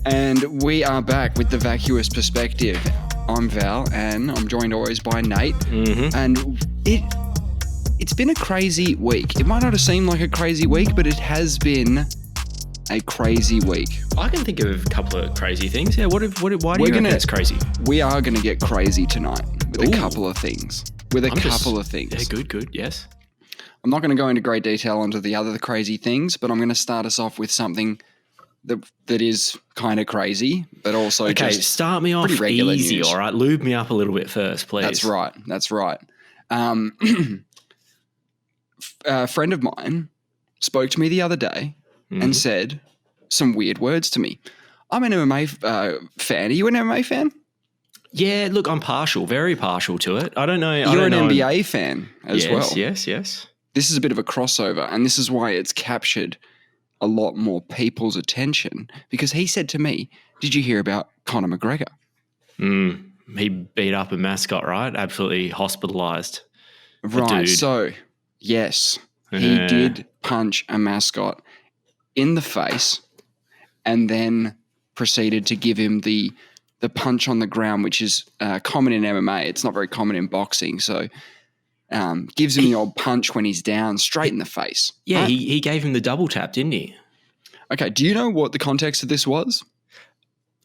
And we are back with the Vacuous perspective. I'm Val, and I'm joined always by Nate. Mm-hmm. And it's been a crazy week. It might not have seemed like a crazy week, but it has been a crazy week. I can think of a couple of crazy things. Yeah, why do you reckon it's crazy? We are going to get crazy tonight with a couple of things. Yeah, good, yes. I'm not going to go into great detail onto the other crazy things, but I'm going to start us off with something that is kind of crazy, but also start me off easy, news. All right? Lube me up a little bit first, please. That's right. A friend of mine spoke to me the other day and said some weird words to me. I'm an MMA fan. Are you an MMA fan? Yeah, look, I'm very partial to it. I don't know. You're an NBA fan as well. Yes. This is a bit of a crossover, and this is why it's captured a lot more people's attention, because he said to me, did you hear about Conor McGregor? He beat up a mascot, right? Absolutely hospitalized. Right. So, yes, he did punch a mascot in the face and then proceeded to give him the punch on the ground, which is common in MMA. It's not very common in boxing. So, gives him the old punch when he's down, straight in the face. Yeah, right? he gave him the double tap, didn't he? Okay, do you know what the context of this was?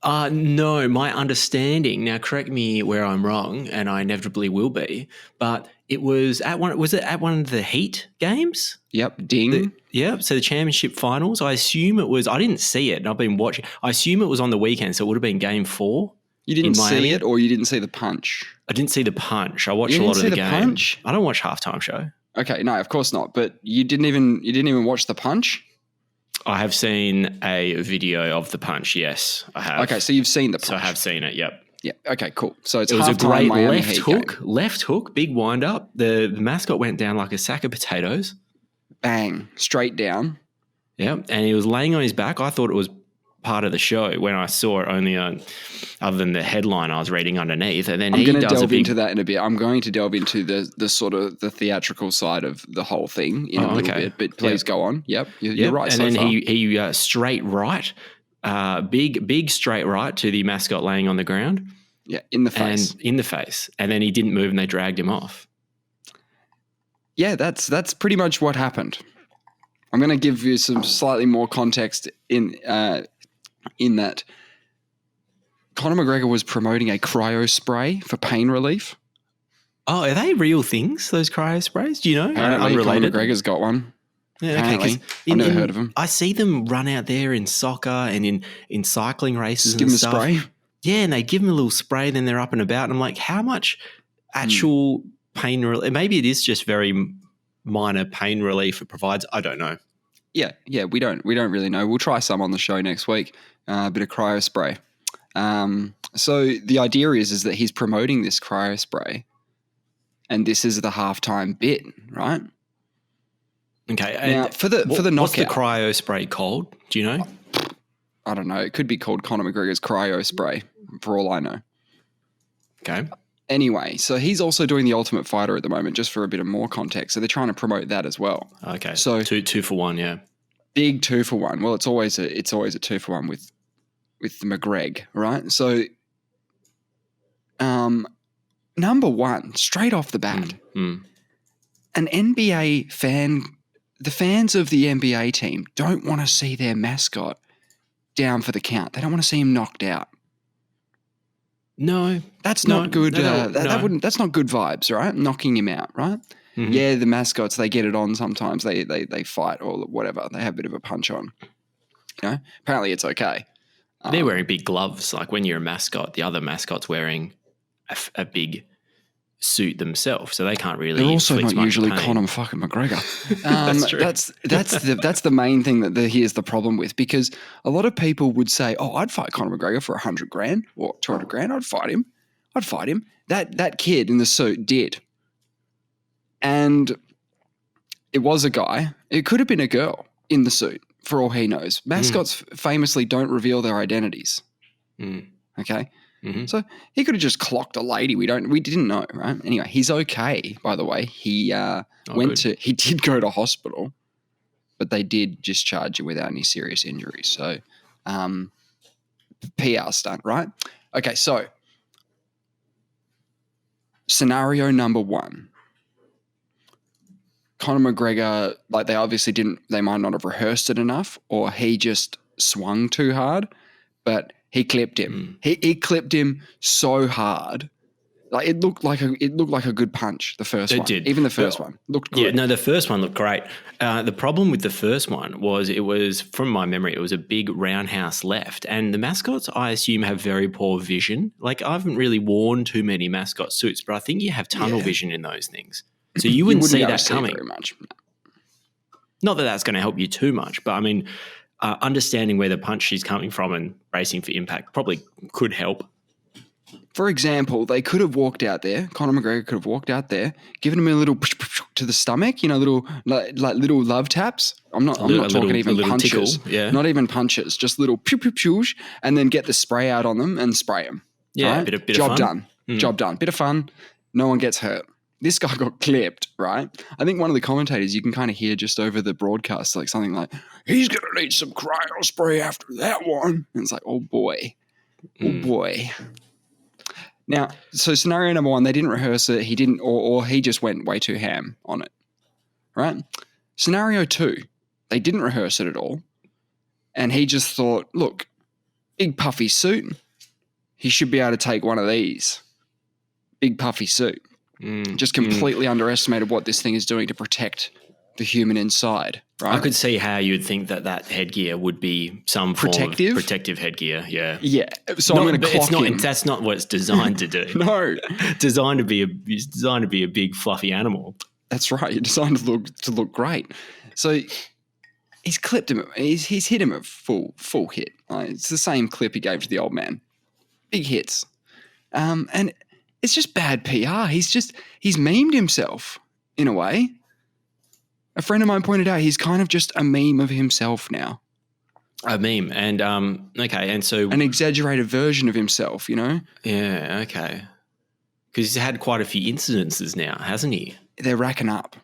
No, my understanding, now correct me where I'm wrong, and I inevitably will be, but it was at one of the Heat games? Yep, ding. So the championship finals, I assume it was, I didn't see it, and I've been watching, I assume it was on the weekend, so it would have been game 4. You didn't see it, or you didn't see the punch? I didn't see the punch. I watched a lot of the game. Punch? I don't watch halftime show. Okay, no, of course not. But you didn't even watch the punch? I have seen a video of the punch. Yes, I have. Okay, so you've seen the punch. So I have seen it. Yep. Yeah. Okay. Cool. So it was a great left hook, big wind up. The mascot went down like a sack of potatoes. Bang, straight down. Yeah, and he was laying on his back. I thought it was part of the show when I saw it only other than the headline I was reading underneath. And then I'm going to delve into that in a bit. I'm going to delve into the sort of the theatrical side of the whole thing in a little bit, but please go on. Yep. You're right. And then he straight right, big straight right to the mascot laying on the ground. Yeah. In the face. And then he didn't move and they dragged him off. Yeah. That's pretty much what happened. I'm going to give you some slightly more context in that Conor McGregor was promoting a cryo spray for pain relief. Oh, are they real things, those cryo sprays? Do you know? Apparently, Conor McGregor's got one. Yeah, okay. I've never heard of them. I see them run out there in soccer and in cycling races and stuff. Give them a spray? Yeah, and they give them a little spray, then they're up and about. And I'm like, how much actual pain relief? Maybe it is just very minor pain relief it provides. I don't know. Yeah, we don't really know. We'll try some on the show next week. A bit of cryo spray. So the idea is that he's promoting this cryo spray, and this is the halftime bit, right? Okay. Now, for the knockout, what's the cryo spray called? Do you know? I don't know. It could be called Conor McGregor's cryo spray, for all I know. Okay. Anyway, so he's also doing the Ultimate Fighter at the moment, just for a bit of more context. So they're trying to promote that as well. Okay. So two for one, yeah. Big 2 for 1. Well, it's always a 2 for 1 with the McGreg, right? So, number one, straight off the bat, an NBA fan, the fans of the NBA team don't want to see their mascot down for the count. They don't want to see him knocked out. No, that's not good. That's not good vibes, right? Knocking him out, right? Mm-hmm. Yeah, the mascots, they get it on sometimes. They fight or whatever. They have a bit of a punch on. You know, apparently it's okay. They're wearing big gloves. Like when you're a mascot, the other mascot's wearing a big suit themselves, so they can't really. They're also not usually pain. Conor fucking McGregor. That's true. That's the main thing that here's the problem with, because a lot of people would say, "Oh, I'd fight Conor McGregor for $100,000 or $200,000. I'd fight him." That kid in the suit did, and it was a guy. It could have been a girl in the suit, for all he knows. Mascots famously don't reveal their identities. Okay. Mm-hmm. So he could have just clocked a lady. We didn't know, right? Anyway, he's okay, by the way. He he did go to hospital, but they did discharge him without any serious injuries. So PR stunt, right? Okay, so scenario number one. Conor McGregor, like they might not have rehearsed it enough, or he just swung too hard, but he clipped him. He clipped him so hard. Like it looked like a good punch, the first one. It did. Even the first one looked good. Yeah, no, the first one looked great. The problem with the first one was from my memory, it was a big roundhouse left. And the mascots, I assume, have very poor vision. Like, I haven't really worn too many mascot suits, but I think you have tunnel vision in those things. So you wouldn't see that coming. Very much. Not that that's going to help you too much, but I mean, understanding where the punch is coming from and bracing for impact probably could help. For example, they could have walked out there. Conor McGregor could have walked out there, given him a little to the stomach, little little love taps. I'm not talking even punches. Tickle, yeah. Not even punches, just little pew pew pews, and then get the spray out on them and spray them. Yeah, right? bit of Job fun. done. Job done. Bit of fun. No one gets hurt. This guy got clipped, right? I think one of the commentators, you can kind of hear just over the broadcast, like something like, he's going to need some cryo spray after that one. And it's like, oh boy. Oh boy. Now, so scenario number one, they didn't rehearse it. He didn't, or he just went way too ham on it, right? Scenario two, they didn't rehearse it at all. And he just thought, look, big puffy suit. He should be able to take one of these. Big puffy suit. Just completely underestimated what this thing is doing to protect the human inside, right? I could see how you'd think that headgear would be some form of protective headgear, yeah. Yeah, so I'm going to clock him. That's not what it's designed to do. No. It's designed to be a big fluffy animal. That's right. You're designed to look great. So he's clipped him. He's hit him at full hit. It's the same clip he gave to the old man. Big hits. And it's just bad PR. He's memed himself in a way. A friend of mine pointed out he's kind of just a meme of himself now. A meme. And, okay. And so. An exaggerated version of himself, Yeah, okay. Because he's had quite a few incidences now, hasn't he? They're racking up.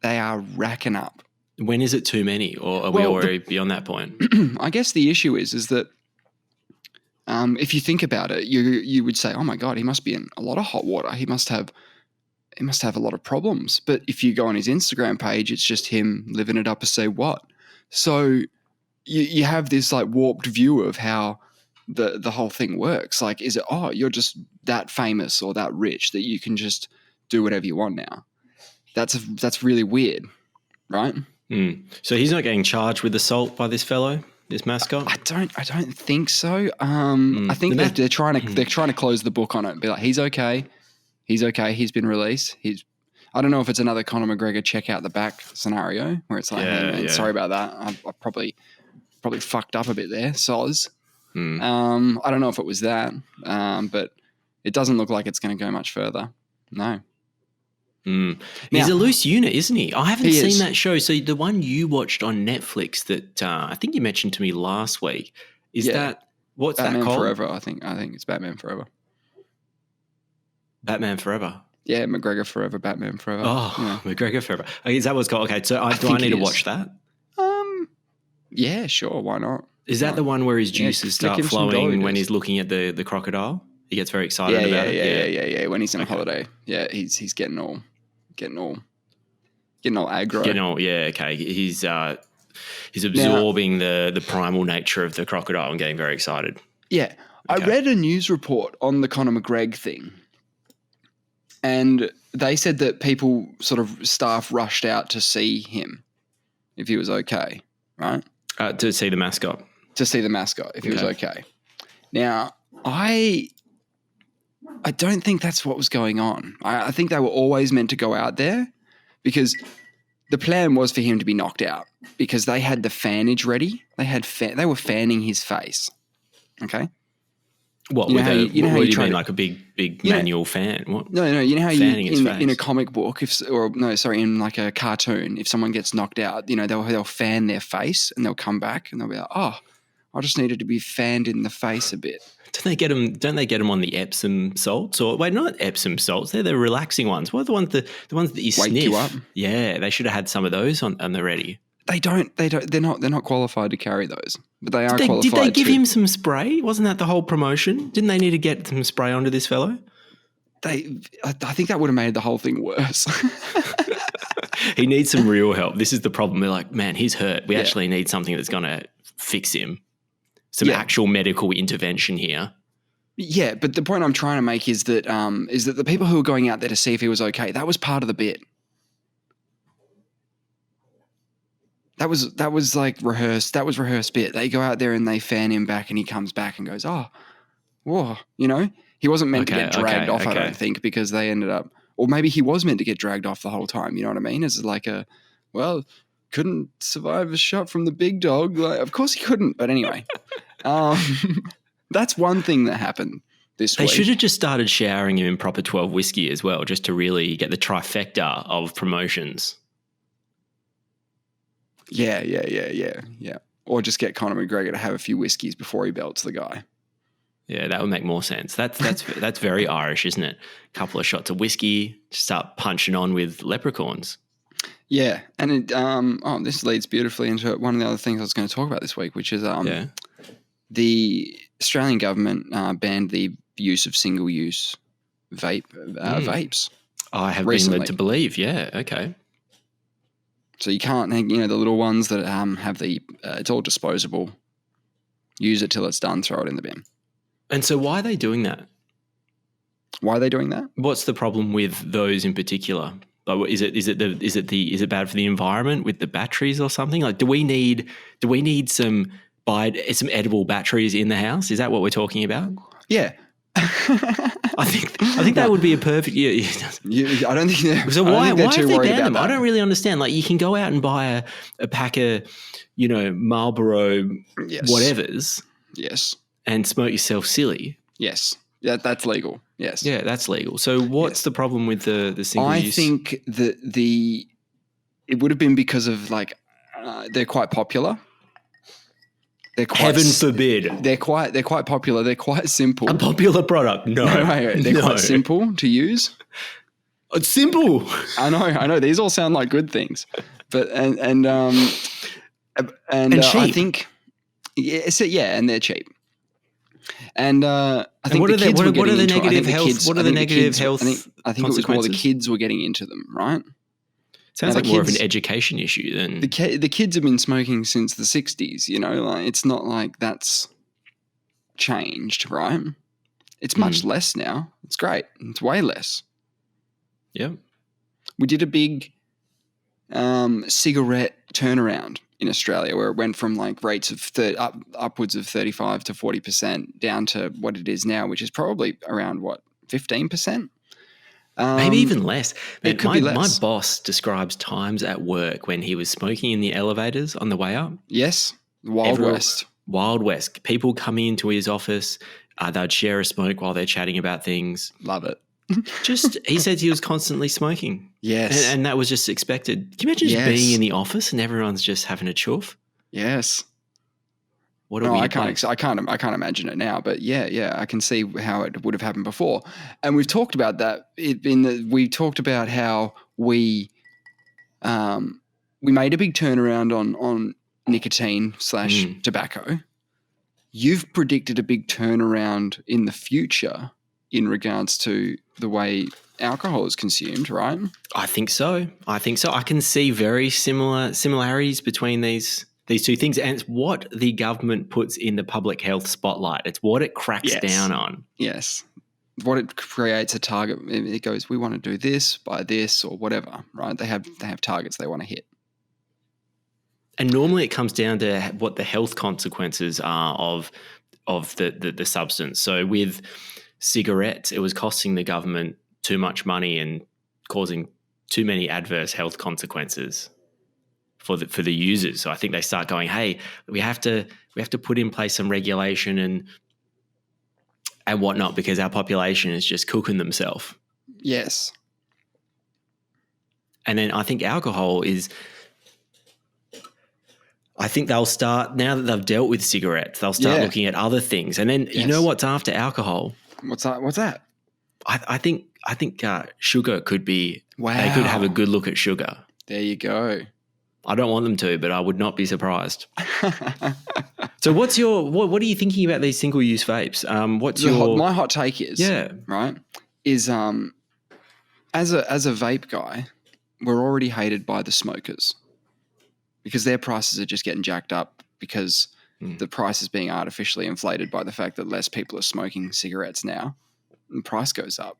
They are racking up. When is it too many? Or are we already beyond that point? I guess the issue is that if you think about it, you would say, oh my God, he must be in a lot of hot water. He must have a lot of problems. But if you go on his Instagram page, it's just him living it up as say what. So you have this like warped view of how the whole thing works. Like, is it, you're just that famous or that rich that you can just do whatever you want now? That's really weird, right? So he's not getting charged with assault by this fellow? This mascot? I don't think so. I think they're trying to close the book on it and be like, he's okay. He's okay. He's been released. I don't know if it's another Conor McGregor check out the back scenario where it's like, hey man, sorry about that. I probably fucked up a bit there. Soz. I don't know if it was that, but it doesn't look like it's going to go much further. No. He's a loose unit, isn't he? I haven't seen that show. So the one you watched on Netflix that I think you mentioned to me last week, what's Batman that called? Forever, I think it's Batman Forever. Batman Forever? Yeah, McGregor Forever, Batman Forever. Oh, yeah. McGregor Forever. Okay, is that what's called? Okay, so do I need to watch that? Yeah, sure, why not? Is that the one where his juices start flowing when he's looking at the crocodile? He gets very excited about it. Yeah. When he's on holiday, he's getting all aggro. Okay. He's absorbing the primal nature of the crocodile and getting very excited. Yeah, okay. I read a news report on the Conor McGregor thing, and they said that people staff rushed out to see him if he was okay, right? To see the mascot. To see the mascot if he was okay. Now, I don't think that's what was going on. I think they were always meant to go out there because the plan was for him to be knocked out because they had the fanage ready. They were fanning his face. Okay. What? What do you mean, like a big manual fan? What? No. You know how in a comic book, in like a cartoon, if someone gets knocked out, they'll fan their face and they'll come back and they'll be like, oh, I just needed to be fanned in the face a bit. Don't they get them on the Epsom salts? Or wait, not Epsom salts. They're the relaxing ones. What are the ones that you sniff? Wake you up. Yeah, they should have had some of those on the ready. They don't. They're not qualified to carry those. but they are Did qualified. they give to, him some spray? Wasn't that the whole promotion? Didn't they need to get some spray onto this fellow? I think that would have made the whole thing worse. He needs some real help. This is the problem. They're like, man, he's hurt. We actually need something that's going to fix him. Some actual medical intervention here. Yeah, but the point I'm trying to make is that the people who were going out there to see if he was okay, that was part of the bit. That was like rehearsed. That was rehearsed bit. They go out there and they fan him back, and he comes back and goes, "Oh, whoa," you know. He wasn't meant to get dragged off. I don't think, because they ended up, or maybe he was meant to get dragged off the whole time. You know what I mean? It's like couldn't survive a shot from the big dog. Like, of course he couldn't. But anyway, that's one thing that happened this week. They should have just started showering him in proper 12 whiskey as well, just to really get the trifecta of promotions. Yeah. Or just get Conor McGregor to have a few whiskeys before he belts the guy. Yeah, that would make more sense. That's very Irish, isn't it? A couple of shots of whiskey, start punching on with leprechauns. Yeah, and this leads beautifully into one of the other things I was going to talk about this week, which is the Australian government banned the use of single-use vapes. I have recently been led to believe, okay. So you can't, the little ones that have it's all disposable. Use it till it's done, throw it in the bin. And so why are they doing that? Why are they doing that? What's the problem with those in particular? Is it bad for the environment with the batteries or something? Like, do we need some edible batteries in the house? Is that what we're talking about? Yeah. I think that would be a perfect. I don't think. So why have they banned them? That. I don't really understand. Like, you can go out and buy a pack of, Marlboro whatevers. Yes. And smoke yourself silly. Yes. Yeah, that's legal. Yes. Yeah, that's legal. So what's the problem with the single use? I think that it would have been because of they're quite popular. They're quite, heaven forbid. They're quite popular. They're quite simple. A popular product. No. They're quite simple to use. It's simple. I know. These all sound like good things. But and cheap. I think and they're cheap. And I think what are the negative health? What are the negative health? I think it was more the kids were getting into them, right? Sounds like more of an education issue than the kids have been smoking since the 60s. It's not like that's changed, right? It's much less now. It's great. It's way less. Yeah. We did a big cigarette turnaround in Australia, where it went from rates of upwards of 35 to 40% down to what it is now, which is probably around 15%. Maybe even less. It could be less. My boss describes times at work when he was smoking in the elevators on the way up. Yes, Wild West. Wild West. People coming into his office, they'd share a smoke while they're chatting about things. Love it. He said he was constantly smoking. Yes. And that was just expected. Can you imagine just being in the office and everyone's just having a chuff? Yes. I can't imagine it now, but yeah, I can see how it would have happened before. And we've talked about that we talked about how we made a big turnaround on nicotine / tobacco. You've predicted a big turnaround in the future in regards to the way alcohol is consumed, right? I think so. I can see very similarities between these two things, and it's what the government puts in the public health spotlight. It's what it cracks down on. Yes. What it creates a target. It goes, we want to do this, buy this, or whatever, right? They have targets they want to hit. And normally it comes down to what the health consequences are of the substance. So with cigarettes, it was costing the government too much money and causing too many adverse health consequences for the users. So I think they start going, hey, we have to put in place some regulation and whatnot, because our population is just cooking themselves. Yes. And then I think alcohol is, I think they'll start, now that they've dealt with cigarettes, they'll start looking at other things. And then you know what's after alcohol? What's that? I think sugar could be, wow. They could have a good look at sugar. There you go. I don't want them to, but I would not be surprised. So what are you thinking about these single-use vapes? My hot take is, right, is as a vape guy, we're already hated by the smokers because their prices are just getting jacked up because the price is being artificially inflated by the fact that less people are smoking cigarettes now and the price goes up.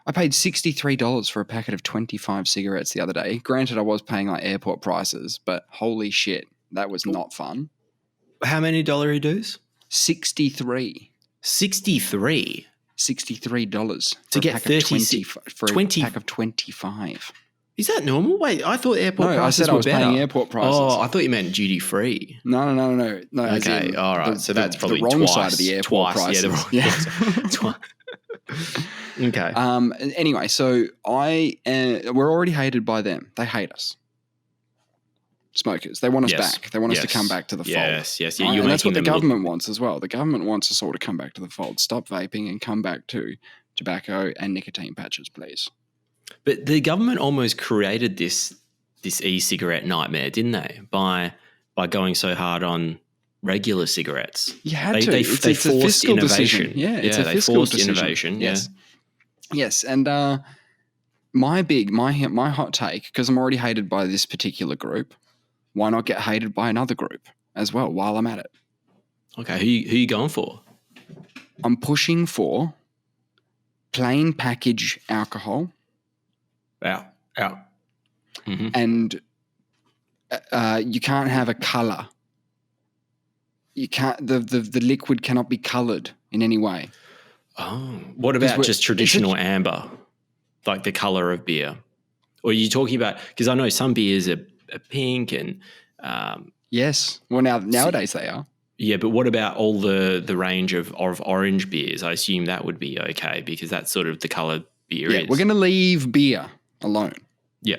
I paid $63 for a packet of 25 cigarettes the other day. Granted, I was paying like airport prices, but holy shit, that was not fun. How many dollar dues? 63. 63? $63 to get 30 for 20 a pack of 25. Is that normal? Wait, I thought airport prices I was better. paying airport prices. Oh, I thought you meant duty free. No. Okay, all right. So that's probably the wrong twice, side of the airport prices. Yeah. Okay. Anyway, so we're already hated by them. They hate us. Smokers. They want us back. They want us to come back to the fold. Yes. Yeah, right? And that's what the government wants as well. The government wants us all to come back to the fold. Stop vaping and come back to tobacco and nicotine patches, please. But the government almost created this e-cigarette nightmare, didn't they? By going so hard on regular cigarettes. You had to. They forced innovation. Decision. Yeah, it's a fiscal forced decision. Innovation. Yes. Yeah. Yes, and my hot take, because I'm already hated by this particular group, why not get hated by another group as well while I'm at it? Okay, who you going for? I'm pushing for plain package alcohol. Out. Mm-hmm. And you can't have a color. You can't. The liquid cannot be colored in any way. Oh, what about just traditional amber, like the color of beer? Or are you talking about? Because I know some beers are pink and. Yes. Well, nowadays they are. Yeah, but what about all the range of orange beers? I assume that would be okay because that's sort of the color beer is. We're going to leave beer alone. Yeah.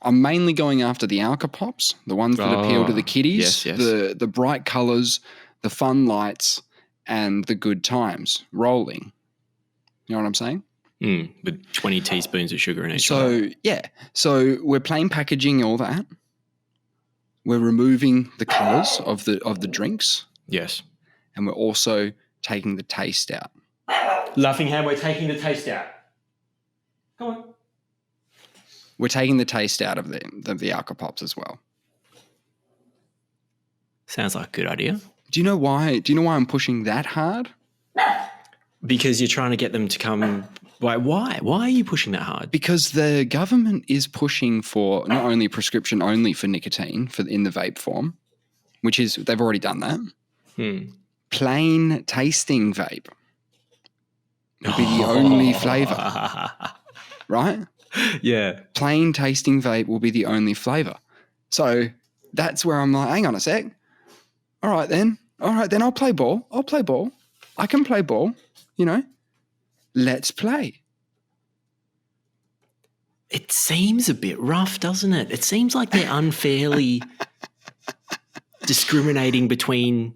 I'm mainly going after the Alka Pops, the ones that appeal to the kiddies, yes. the bright colours, the fun lights, and the good times rolling. You know what I'm saying? With 20 teaspoons of sugar in each. So, So we're plain packaging all that. We're removing the colours of the drinks. Yes. And we're also taking the taste out. Laughing hand, we're taking the taste out. Come on. We're taking the taste out of the Alka Pops as well. Sounds like a good idea. Do you know why? Do you know why I'm pushing that hard? Because you're trying to get them to come. Why? Why are you pushing that hard? Because the government is pushing for not only prescription only for nicotine in the vape form, which is they've already done that. Plain tasting vape will be the only flavour, right? Yeah. Plain tasting vape will be the only flavour. So that's where I'm like, hang on a sec. All right, then I'll play ball. I can play ball, Let's play. It seems a bit rough, doesn't it? It seems like they're unfairly discriminating between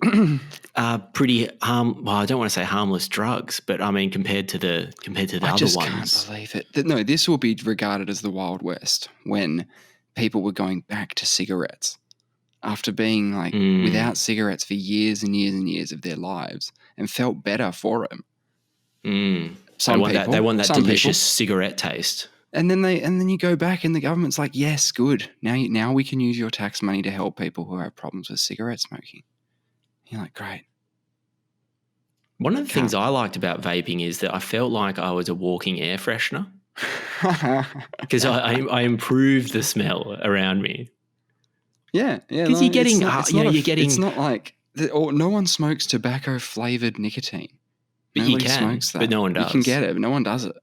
pretty well, I don't want to say harmless drugs, but I mean compared to the other ones. I just can't believe it. No, this will be regarded as the Wild West when people were going back to cigarettes after being like without cigarettes for years and years and years of their lives and felt better for them. They want that delicious cigarette taste. And then you go back and the government's like, yes, good. Now we can use your tax money to help people who have problems with cigarette smoking. You're like, great. One of the things I liked about vaping is that I felt like I was a walking air freshener because I improved the smell around me. Yeah. Because you're getting. It's not like no one smokes tobacco flavored nicotine. But nobody smokes that. But no one does. You can get it, but no one does it.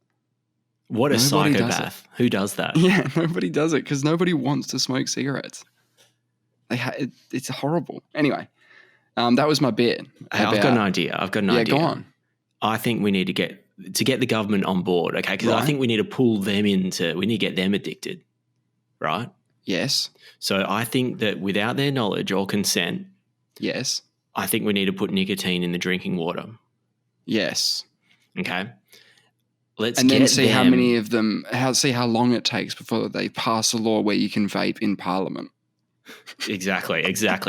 What a psychopath. Who does that? Yeah, nobody does it because nobody wants to smoke cigarettes. It's horrible. Anyway, that was my bit. Hey, I've got an idea. Yeah, go on. I think we need to get the government on board, okay? Because I think we need to pull them we need to get them addicted, right? Yes. So I think that without their knowledge or consent, yes, I think we need to put nicotine in the drinking water. Yes. Okay. Let's and then get see how them- many of them. See how long it takes before they pass a law where you can vape in Parliament. Exactly.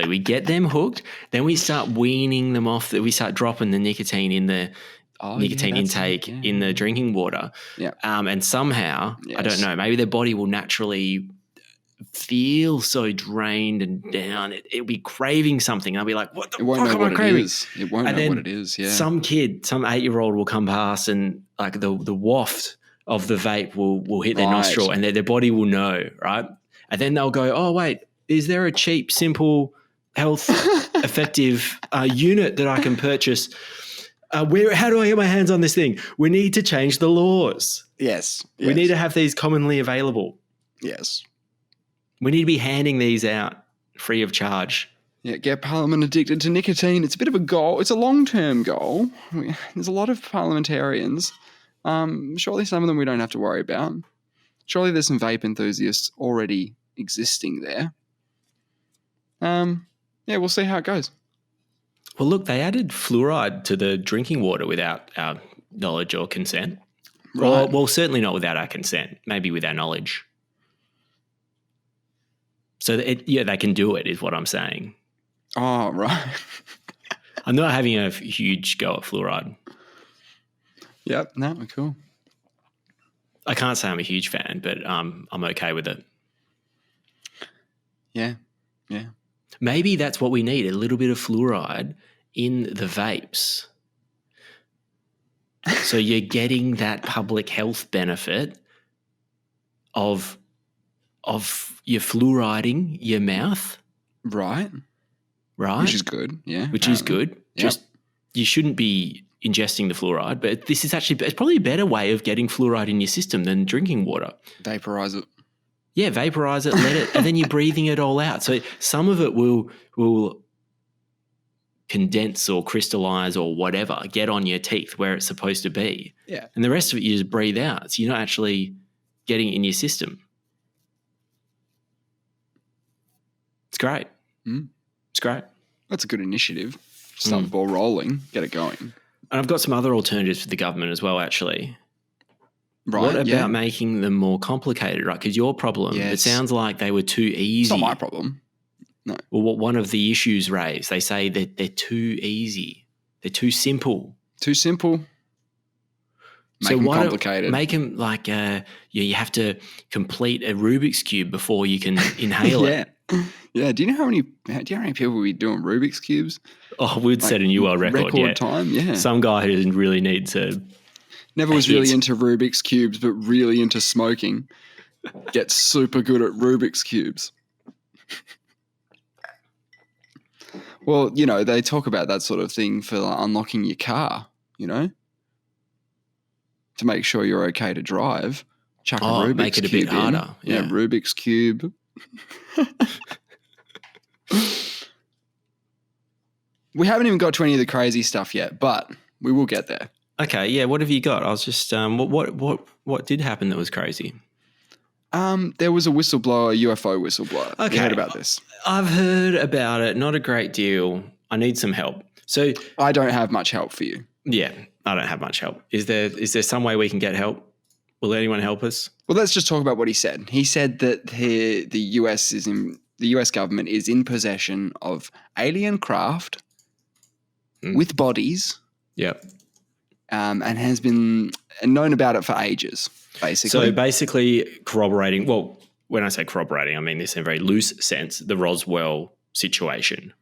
We get them hooked, then we start weaning them off. We start dropping the nicotine in the nicotine intake in the drinking water. Yeah. And somehow, I don't Yes. know, maybe their body will naturally feel so drained and down. It'll be craving something. I'll be like, what the It won't fuck know am what I it craving? is. It won't And know then what it is. Yeah. some 8-year-old will come past and like the waft of the vape will hit their Right. nostril and their body will know, right? And then they'll go, oh, wait, is there a cheap, simple, health effective unit that I can purchase? How do I get my hands on this thing? We need to change the laws. Yes. We need to have these commonly available. Yes. We need to be handing these out free of charge. Yeah, get Parliament addicted to nicotine. It's a bit of a goal. It's a long-term goal. There's a lot of parliamentarians. Surely some of them we don't have to worry about. Surely there's some vape enthusiasts already existing there. Yeah, we'll see how it goes. Well, look, they added fluoride to the drinking water without our knowledge or consent. Right. Well, certainly not without our consent, maybe with our knowledge. So, they can do it, is what I'm saying. Oh, right. I'm not having a huge go at fluoride. Yep. No, cool. I can't say I'm a huge fan, but I'm okay with it. Yeah. Yeah. Maybe that's what we need, a little bit of fluoride in the vapes. So you're getting that public health benefit of your fluoriding your mouth. Right. Right. Which is good. Yeah. Which is good. Yep. Just you shouldn't be ingesting the fluoride, but this is it's probably a better way of getting fluoride in your system than drinking water. Vaporize it. Yeah, vaporize it, let it, and then you're breathing it all out. So some of it will condense or crystallize or whatever, get on your teeth where it's supposed to be. Yeah. And the rest of it you just breathe out. So you're not actually getting it in your system. It's great. It's great. That's a good initiative. Start the ball rolling. Get it going. And I've got some other alternatives for the government as well, actually. Right. What about making them more complicated, right? Because your problem, it sounds like they were too easy. It's not my problem. No. Well, what one of the issues raised, they say that they're too easy. They're too simple. Too simple. Make them complicated. Make them like you have to complete a Rubik's Cube before you can inhale it. Yeah. Do you know how many people will be doing Rubik's Cubes? Oh, we'd set a new world record. Time, yeah. Some guy who didn't really need to. Never was really into Rubik's Cubes, but really into smoking. Gets super good at Rubik's Cubes. Well, they talk about that sort of thing for unlocking your car, to make sure you're okay to drive. Chuck a Rubik's make it a Cube bit harder. Yeah, Rubik's Cube. We haven't even got to any of the crazy stuff yet, but we will get there. Okay, yeah. What have you got? I was just what did happen that was crazy? There was a whistleblower, UFO whistleblower. Okay, You heard about this? I've heard about it. Not a great deal. I need some help. So I don't have much help for you. Yeah, I don't have much help. Is there some way we can get help? Will anyone help us? Well, let's just talk about what he said. He said that the US government is in possession of alien craft with bodies. Yep. And has been known about it for ages, basically. So basically corroborating, well, when I say corroborating, I mean this in a very loose sense, the Roswell situation.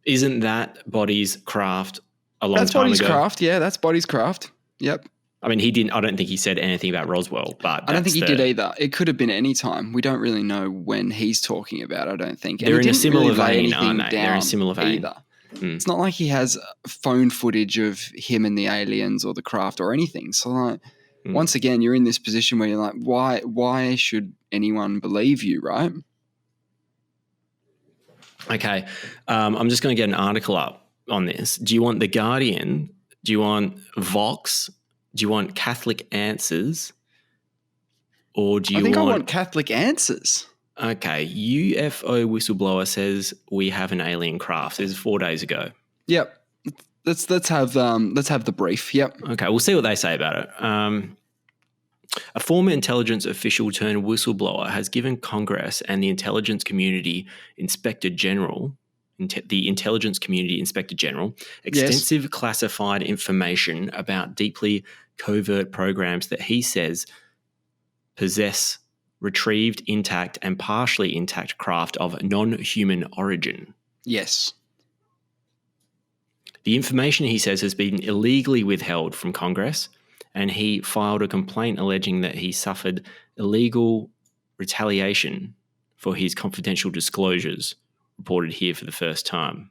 Isn't that bodies craft a long time ago? That's bodies craft, yeah, that's bodies craft. Yep. I mean, I don't think he said anything about Roswell, but I don't think he did either. It could have been any time. We don't really know when he's talking about, I don't think. And they're in a similar vein, aren't they? They're in a similar vein. Either. It's not like he has phone footage of him and the aliens or the craft or anything. So once again, you're in this position where you're like, why should anyone believe you, right? Okay. I'm just going to get an article up on this. Do you want The Guardian? Do you want Vox? Do you want Catholic Answers? Or do you I want Catholic Answers. Okay, UFO whistleblower says we have an alien craft. This is 4 days ago. Yep. let's have the brief. Yep. Okay, we'll see what they say about it. A former intelligence official turned whistleblower has given Congress and the intelligence community inspector general, extensive classified information about deeply covert programs that he says possess retrieved, intact, and partially intact craft of non-human origin. Yes. The information, he says, has been illegally withheld from Congress, and he filed a complaint alleging that he suffered illegal retaliation for his confidential disclosures, reported here for the first time.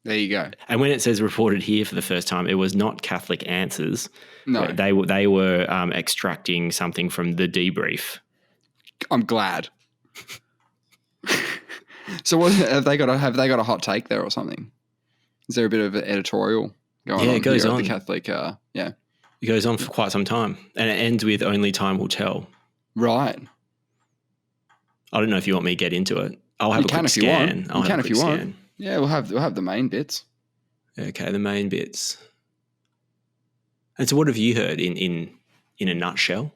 There you go. And when it says reported here for the first time, it was not Catholic Answers. No. They were extracting something from the debrief. I'm glad. So what have they got a hot take there or something? Is there a bit of an editorial going on? Yeah, it goes here on. At the Catholic, yeah. It goes on for quite some time, and it ends with "Only time will tell." Right. I don't know if you want me to get into it. I'll have You a can quick if you scan. want. You can if you want. Yeah, we'll have the main bits. Okay, the main bits. And so, what have you heard in a nutshell?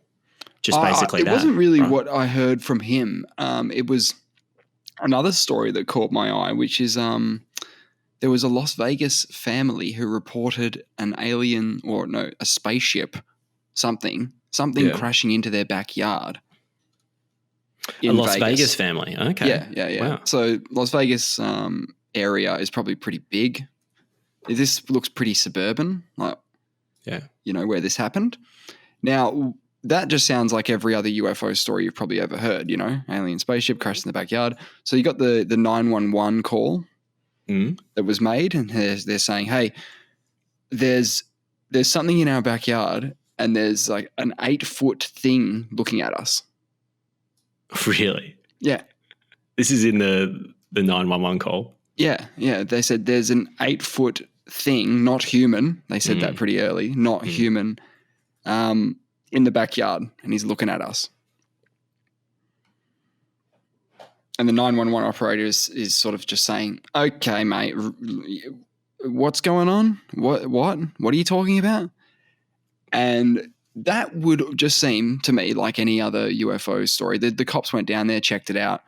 Just basically that. It wasn't really right? what I heard from him. It was another story that caught my eye, which is there was a Las Vegas family who reported a spaceship, something crashing into their backyard. A Las Vegas family. Okay. Yeah. Wow. So Las Vegas area is probably pretty big. This looks pretty suburban, like, yeah, where this happened. Now, that just sounds like every other UFO story you've probably ever heard, alien spaceship crashed in the backyard. So you got the 911 call that was made, and they're saying, hey, there's something in our backyard, and there's like an 8-foot thing looking at us. Really? Yeah. This is in the 911 call? Yeah. They said there's an 8-foot thing, not human. They said that pretty early, not human, in the backyard, and he's looking at us. And the 911 operator is sort of just saying, okay, mate, what's going on? What are you talking about? And that would just seem to me like any other UFO story. The cops went down there, checked it out.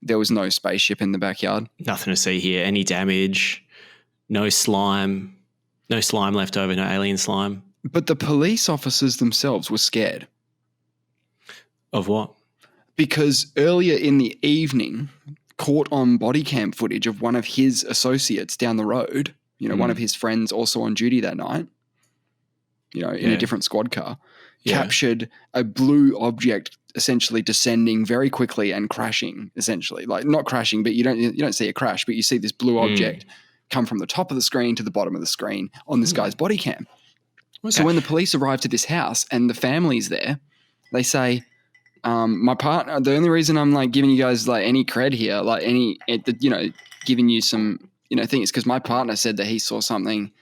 There was no spaceship in the backyard. Nothing to see here. Any damage, no slime left over, no alien slime. But the police officers themselves were scared. Of what? Because earlier in the evening, caught on body cam footage of one of his associates down the road, one of his friends also on duty that night, in a different squad car, captured a blue object essentially descending very quickly and crashing, essentially. Like not crashing, but you don't see a crash, but you see this blue object come from the top of the screen to the bottom of the screen on this guy's body cam. Okay. So when the police arrive to this house and the family's there, they say, my partner, the only reason I'm like giving you guys like any cred here, like giving you some, thing is because my partner said that he saw something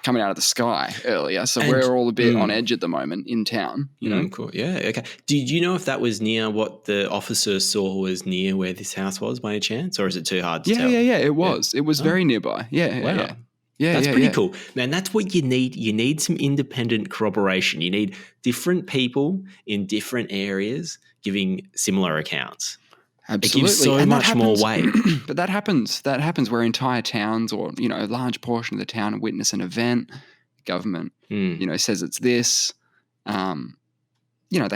coming out of the sky earlier. So we're all a bit on edge at the moment in town, Cool. Yeah. Okay. Did you know if that was near what the officer saw was near where this house was by any chance, or is it too hard to tell? Yeah. It was. Yeah. It was very nearby. Yeah. Wow. Yeah. That's pretty cool. Man, that's what you need. You need some independent corroboration. You need different people in different areas giving similar accounts. Absolutely. It gives so much more weight. But that happens. That happens where entire towns or, a large portion of the town witness an event. The government, says it's this. They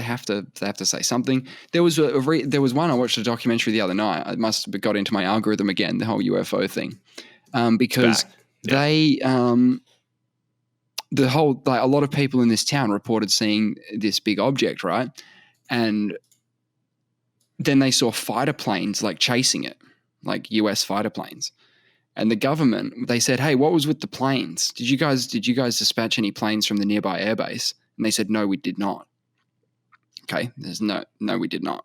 have to say something. There was one, I watched a documentary the other night. I must have got into my algorithm again, the whole UFO thing. Because they, a lot of people in this town reported seeing this big object, right? And then they saw fighter planes like chasing it, like US fighter planes. And the government, they said, hey, what was with the planes? Did you guys dispatch any planes from the nearby airbase? And they said, no, we did not. Okay, there's no, we did not.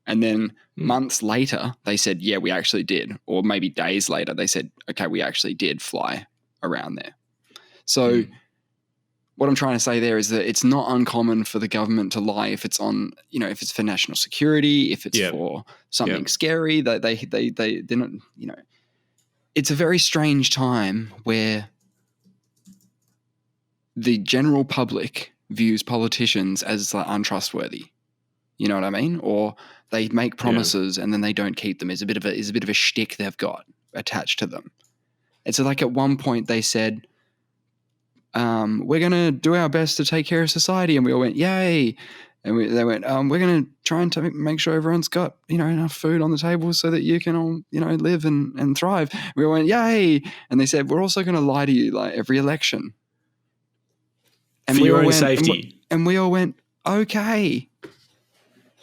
And then months later, they said, yeah, we actually did. Or maybe days later, they said, okay, we actually did fly around there. So what I'm trying to say there is that it's not uncommon for the government to lie if it's on, if it's for national security, if it's for something scary, they're not, it's a very strange time where the general public views politicians as like untrustworthy. You know what I mean? Or they make promises and then they don't keep them. Is a bit of a shtick they've got attached to them. And so, like, at one point they said, "We're going to do our best to take care of society," and we all went, "Yay!" And they went, "We're going to try and make sure everyone's got enough food on the table so that you can all live and thrive." We all went, "Yay!" And they said, "We're also going to lie to you like every election." And for your own safety. And we all went, "Okay."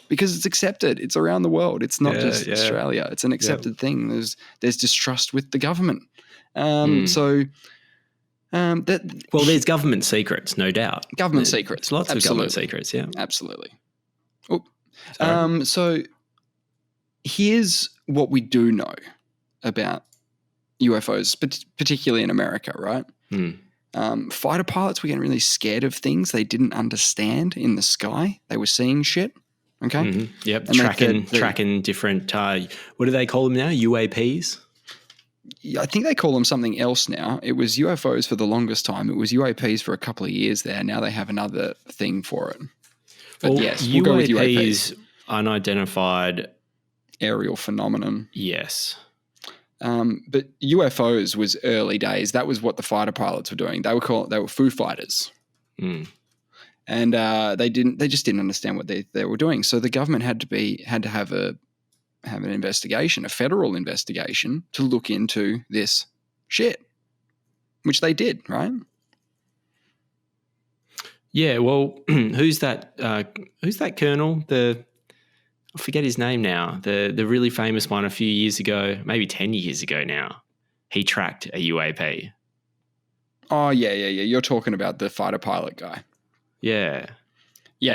Because it's accepted. It's around the world. It's not just Australia. It's an accepted thing. There's distrust with the government. There's government secrets, no doubt. Government secrets. Lots of government secrets, yeah. Absolutely. So here's what we do know about UFOs, particularly in America, right? Fighter pilots were getting really scared of things they didn't understand in the sky. They were seeing shit. Okay. Mm-hmm. Yep. And tracking different, what do they call them now? UAPs? I think they call them something else now. It was UFOs for the longest time. It was UAPs for a couple of years there. Now they have another thing for it. But yes, we'll go with UAPs. Unidentified aerial phenomenon. Yes. But UFOs was early days. That was what the fighter pilots were doing. They were Foo Fighters. And they just didn't understand what they were doing. So the government had to have an investigation, a federal investigation, to look into this shit, which they did, right? Yeah. Well, who's that colonel? I forget his name now. The really famous one a few years ago, maybe 10 years ago now. He tracked a UAP. Oh yeah. You're talking about the fighter pilot guy. Yeah. Yeah,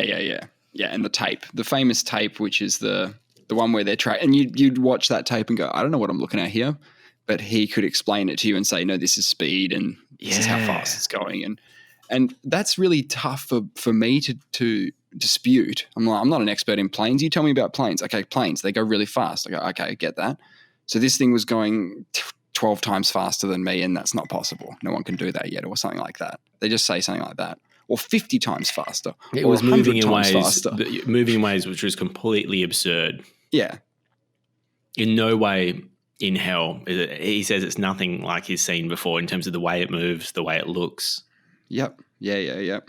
and the famous tape, which is the one where they're and you'd watch that tape and go, I don't know what I'm looking at here, but he could explain it to you and say, no, this is speed and this is how fast it's going, and that's really tough for me to dispute. I'm not an expert in planes. You tell me about planes. Okay, planes, they go really fast. I go, okay, I get that. So this thing was going 12 times faster than me, and that's not possible. No one can do that yet, or something like that. They just say something like that. Or 50 times faster. It was moving in ways which was completely absurd. Yeah. In no way in hell. He says it's nothing like he's seen before in terms of the way it moves, the way it looks. Yep. Yeah. I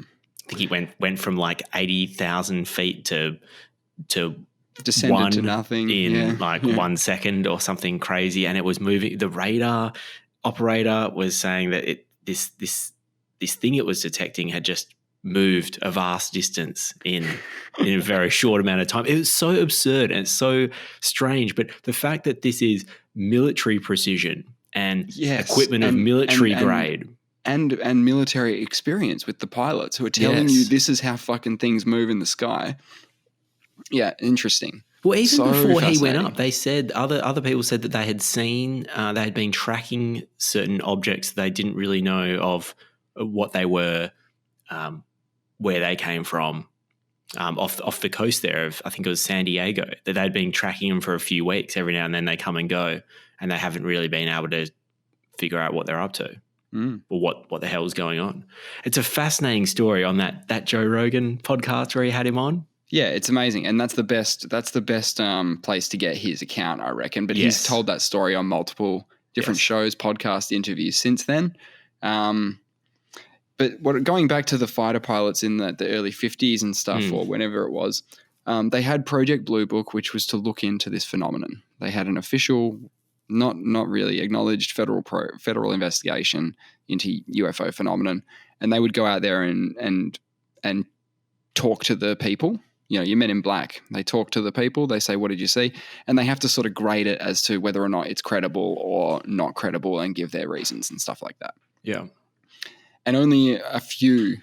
think he went from like 80,000 feet to descended to nothing in 1 second or something crazy, and it was moving. The radar operator was saying that this thing it was detecting had just moved a vast distance in a very short amount of time. It was so absurd and it's so strange. But the fact that this is military precision and equipment of military grade. And military experience with the pilots who are telling you this is how fucking things move in the sky. Yeah, interesting. Well, even before he went up, they said other people said that they had seen, they had been tracking certain objects they didn't really know of what they were, where they came from, off the coast there of, I think it was San Diego, that they'd been tracking them for a few weeks. Every now and then they come and go, and they haven't really been able to figure out what they're up to or what the hell is going on. It's a fascinating story on that Joe Rogan podcast where he had him on. Yeah, it's amazing, and that's the best place to get his account, I reckon. But he's told that story on multiple different shows, podcast interviews since then. But going back to the fighter pilots in the early 50s and stuff, or whenever it was, they had Project Blue Book, which was to look into this phenomenon. They had an official, not really acknowledged federal investigation into UFO phenomenon, and they would go out there and talk to the people. Your Men in Black, they talk to the people, they say, what did you see? And they have to sort of grade it as to whether or not it's credible or not credible and give their reasons and stuff like that. Yeah. And only a few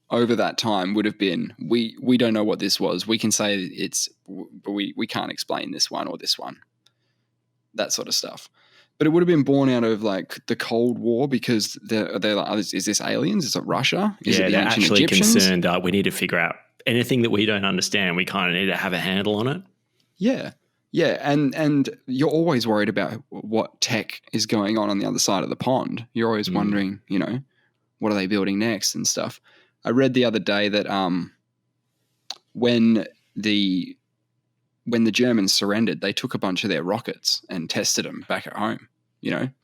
over that time would have been, we don't know what this was. We can say but we can't explain this one or this one. That sort of stuff. But it would have been born out of like the Cold War, because they're like, is this aliens? Is it Russia? Is it the they're ancient actually Egyptians? concerned. We need to figure out anything that we don't understand. We kind of need to have a handle on it. Yeah. Yeah, and you're always worried about what tech is going on the other side of the pond. You're always wondering, what are they building next and stuff. I read the other day that when the Germans surrendered, they took a bunch of their rockets and tested them back at home.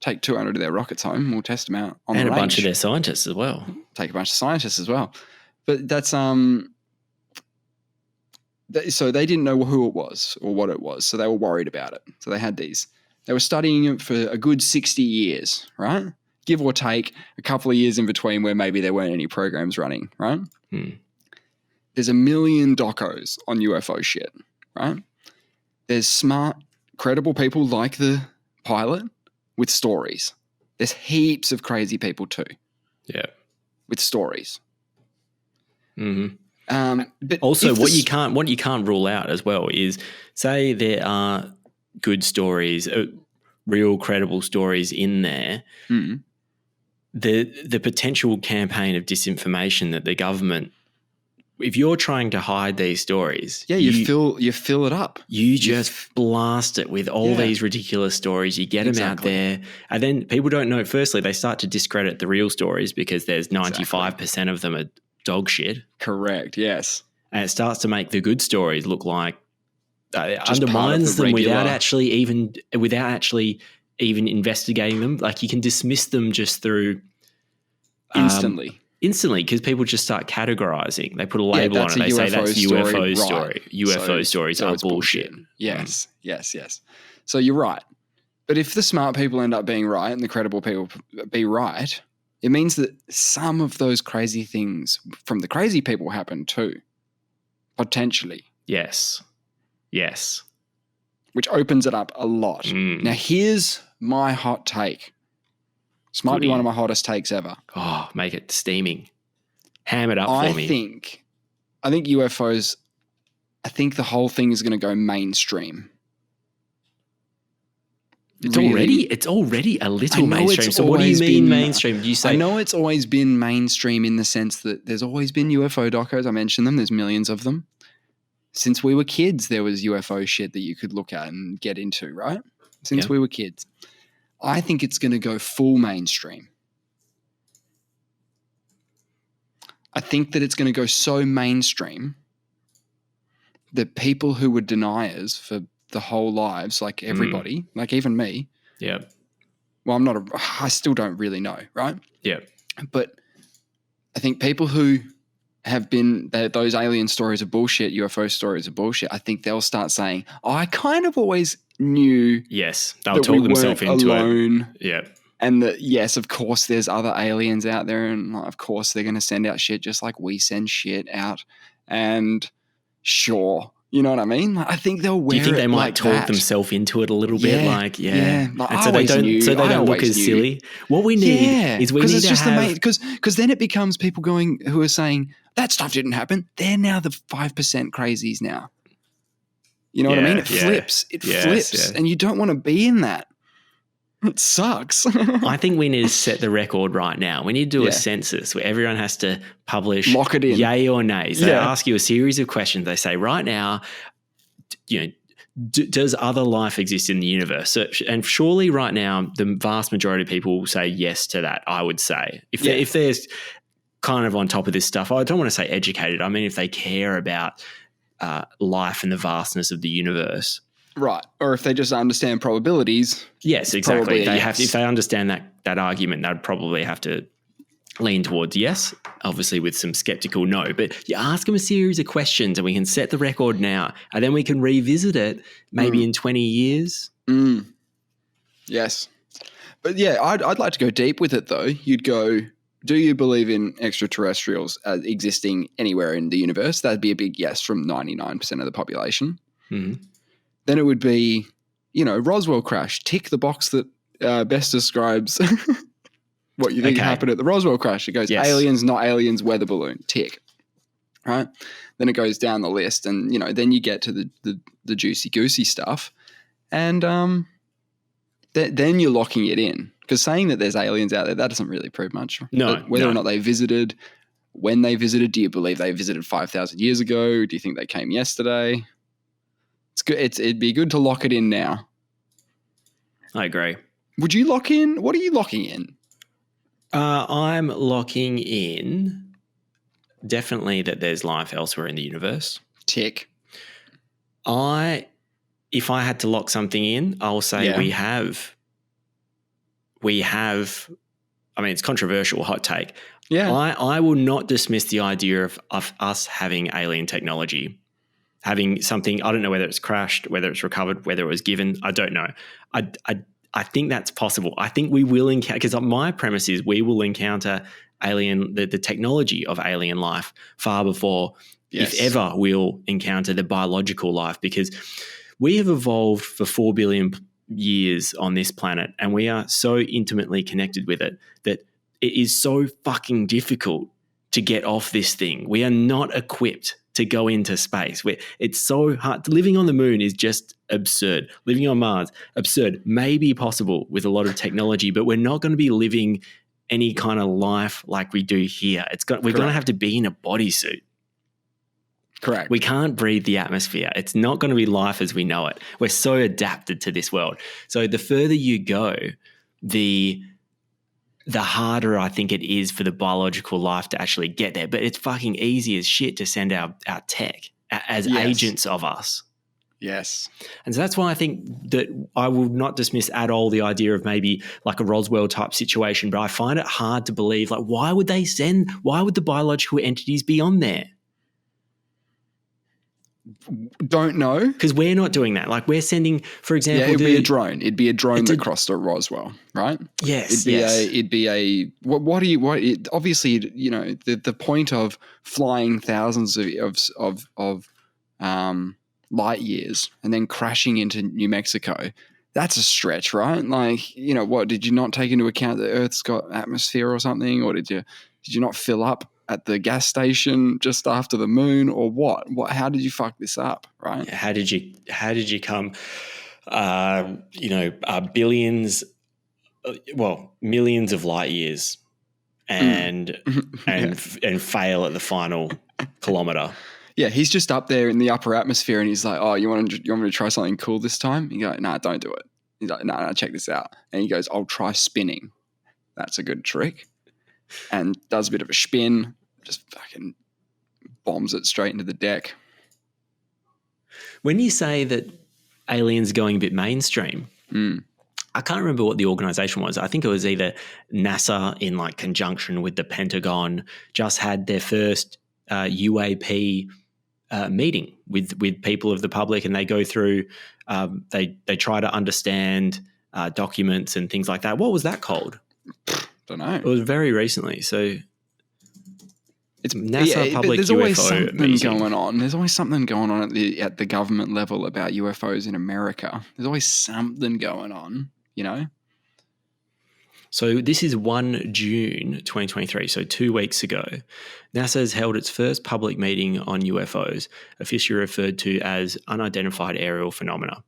Take 200 of their rockets home, we'll test them out on the range. And a bunch of their scientists as well. Take a bunch of scientists as well. But that's so they didn't know who it was or what it was, so they were worried about it. So they had these. They were studying it for a good 60 years, right? Give or take a couple of years in between where maybe there weren't any programs running, right? There's 1 million docos on UFO shit, right? There's smart, credible people like the pilot with stories. There's heaps of crazy people too. Yeah. With stories. Mm-hmm. But also, what you can't rule out as well is, say there are good stories, real credible stories in there. The potential campaign of disinformation that the government, if you're trying to hide these stories, you fill it up. You just blast it with all these ridiculous stories. You get them out there, and then people don't know. Firstly, they start to discredit the real stories because there's 95% of them are dog shit. Correct. Yes. And it starts to make the good stories look like undermines them without actually even investigating them. Like, you can dismiss them just through instantly, because people just start categorizing. They put a label on it. They say that's the UFO story. UFO stories are bullshit. Yes. So you're right. But if the smart people end up being right and the credible people be right, it means that some of those crazy things from the crazy people happen too, potentially. Yes. Which opens it up a lot. Now, here's my hot take. This might be one of my hottest takes ever. Oh, make it steaming. Ham it up for me. I think UFOs, I think the whole thing is going to go mainstream. It's already a little mainstream. So what do you mean mainstream? Do you say? I know it's always been mainstream in the sense that there's always been UFO docos. I mentioned them. There's millions of them. Since we were kids, there was UFO shit that you could look at and get into, right? Since we were kids. I think it's going to go full mainstream. I think that it's going to go so mainstream that people who were deniers for the whole lives, like everybody, like even me. Yeah. Well, I still don't really know, right? Yeah. But I think people who have been, those alien stories are bullshit, UFO stories are bullshit, I think they'll start saying, I kind of always knew. Yes. They'll talk themselves into alone. It. Yeah. And that, yes, of course, there's other aliens out there, and of course they're going to send out shit just like we send shit out. And sure, you know what I mean? Like, I think they'll wear it. Do you think they might like talk that. themselves into it a little bit? Like, Like, and so they don't look as silly. What we need is we need to have because then it becomes people who are saying that stuff didn't happen. They're now the 5% crazies now. You know what I mean? It flips. It flips, and you don't want to be in that. It sucks. I think we need to set the record right now. We need to do a census where everyone has to publish lock it in, yay or nay. So they ask you a series of questions. They say, right now, does other life exist in the universe? So, and surely right now, the vast majority of people will say yes to that, I would say. If they're kind of on top of this stuff, I don't want to say educated. I mean, if they care about life and the vastness of the universe. Right. Or if they just understand probabilities. Yes, exactly. If they understand that argument, they'd probably have to lean towards yes, obviously with some skeptical no. But you ask them a series of questions and we can set the record now, and then we can revisit it maybe in 20 years. Yes. But yeah, I'd like to go deep with it though. You'd go, do you believe in extraterrestrials existing anywhere in the universe? That'd be a big yes from 99% of the population. Mm-hmm. Then it would be, Roswell crash. Tick the box that best describes what you think happened at the Roswell crash. It goes aliens, not aliens, weather balloon. Tick. Right? Then it goes down the list, and then you get to the juicy goosey stuff, and then you're locking it in, because saying that there's aliens out there, that doesn't really prove much. No. Whether or not they visited, when they visited, do you believe they visited 5,000 years ago? Do you think they came yesterday? It's good. It'd be good to lock it in now. I agree. Would you lock in? What are you locking in? I'm locking in definitely that there's life elsewhere in the universe. Tick. If I had to lock something in, I'll say we have. I mean, it's controversial, hot take. Yeah. I will not dismiss the idea of us having alien technology, having something. I don't know whether it's crashed, whether it's recovered, whether it was given. I don't know. I think that's possible. I think we will encounter, because my premise is we will encounter the technology of alien life far before, if ever, we'll encounter the biological life, because we have evolved for 4 billion years on this planet, and we are so intimately connected with it that it is so fucking difficult to get off this thing. We are not equipped to go into space. It's so hard. Living on the moon is just absurd. Living on Mars, absurd. Maybe possible with a lot of technology, but we're not going to be living any kind of life like we do here. We're going to have to be in a bodysuit. Correct. We can't breathe the atmosphere. It's not going to be life as we know it. We're so adapted to this world. So the further you go, the harder I think it is for the biological life to actually get there. But it's fucking easy as shit to send our tech as agents of us. Yes. And so that's why I think that I will not dismiss at all the idea of maybe like a Roswell type situation, but I find it hard to believe, like, why would the biological entities be on there? Don't know. Because we're not doing that. Like, we're sending, for example... it'd be a drone. It'd be a drone that crossed at Roswell, right? Yes, obviously, you know, the point of flying thousands of light years and then crashing into New Mexico, that's a stretch, right? Like, you know, what, did you not take into account that Earth's got atmosphere or something? Or did you not fill up at the gas station just after the moon, or what? How did you fuck this up, right? How did you come, billions, millions of light years and fail at the final kilometer? Yeah, he's just up there in the upper atmosphere and he's like, oh, you want me to try something cool this time? You go, no, don't do it. He's like, no, check this out. And he goes, I'll try spinning. That's a good trick. And does a bit of a spin, just fucking bombs it straight into the deck. When you say that aliens going a bit mainstream, I can't remember what the organization was. I think it was either NASA in like conjunction with the Pentagon just had their first UAP meeting with people of the public, and they go through, they try to understand documents and things like that. What was that called? Don't know. It was very recently. So it's NASA public there's UFO always something meeting. going on. There's always something going on at the government level about UFOs in America. There's always something going on, you know? So this is 1 June 2023, so 2 weeks ago. NASA has held its first public meeting on UFOs, officially referred to as unidentified aerial phenomena,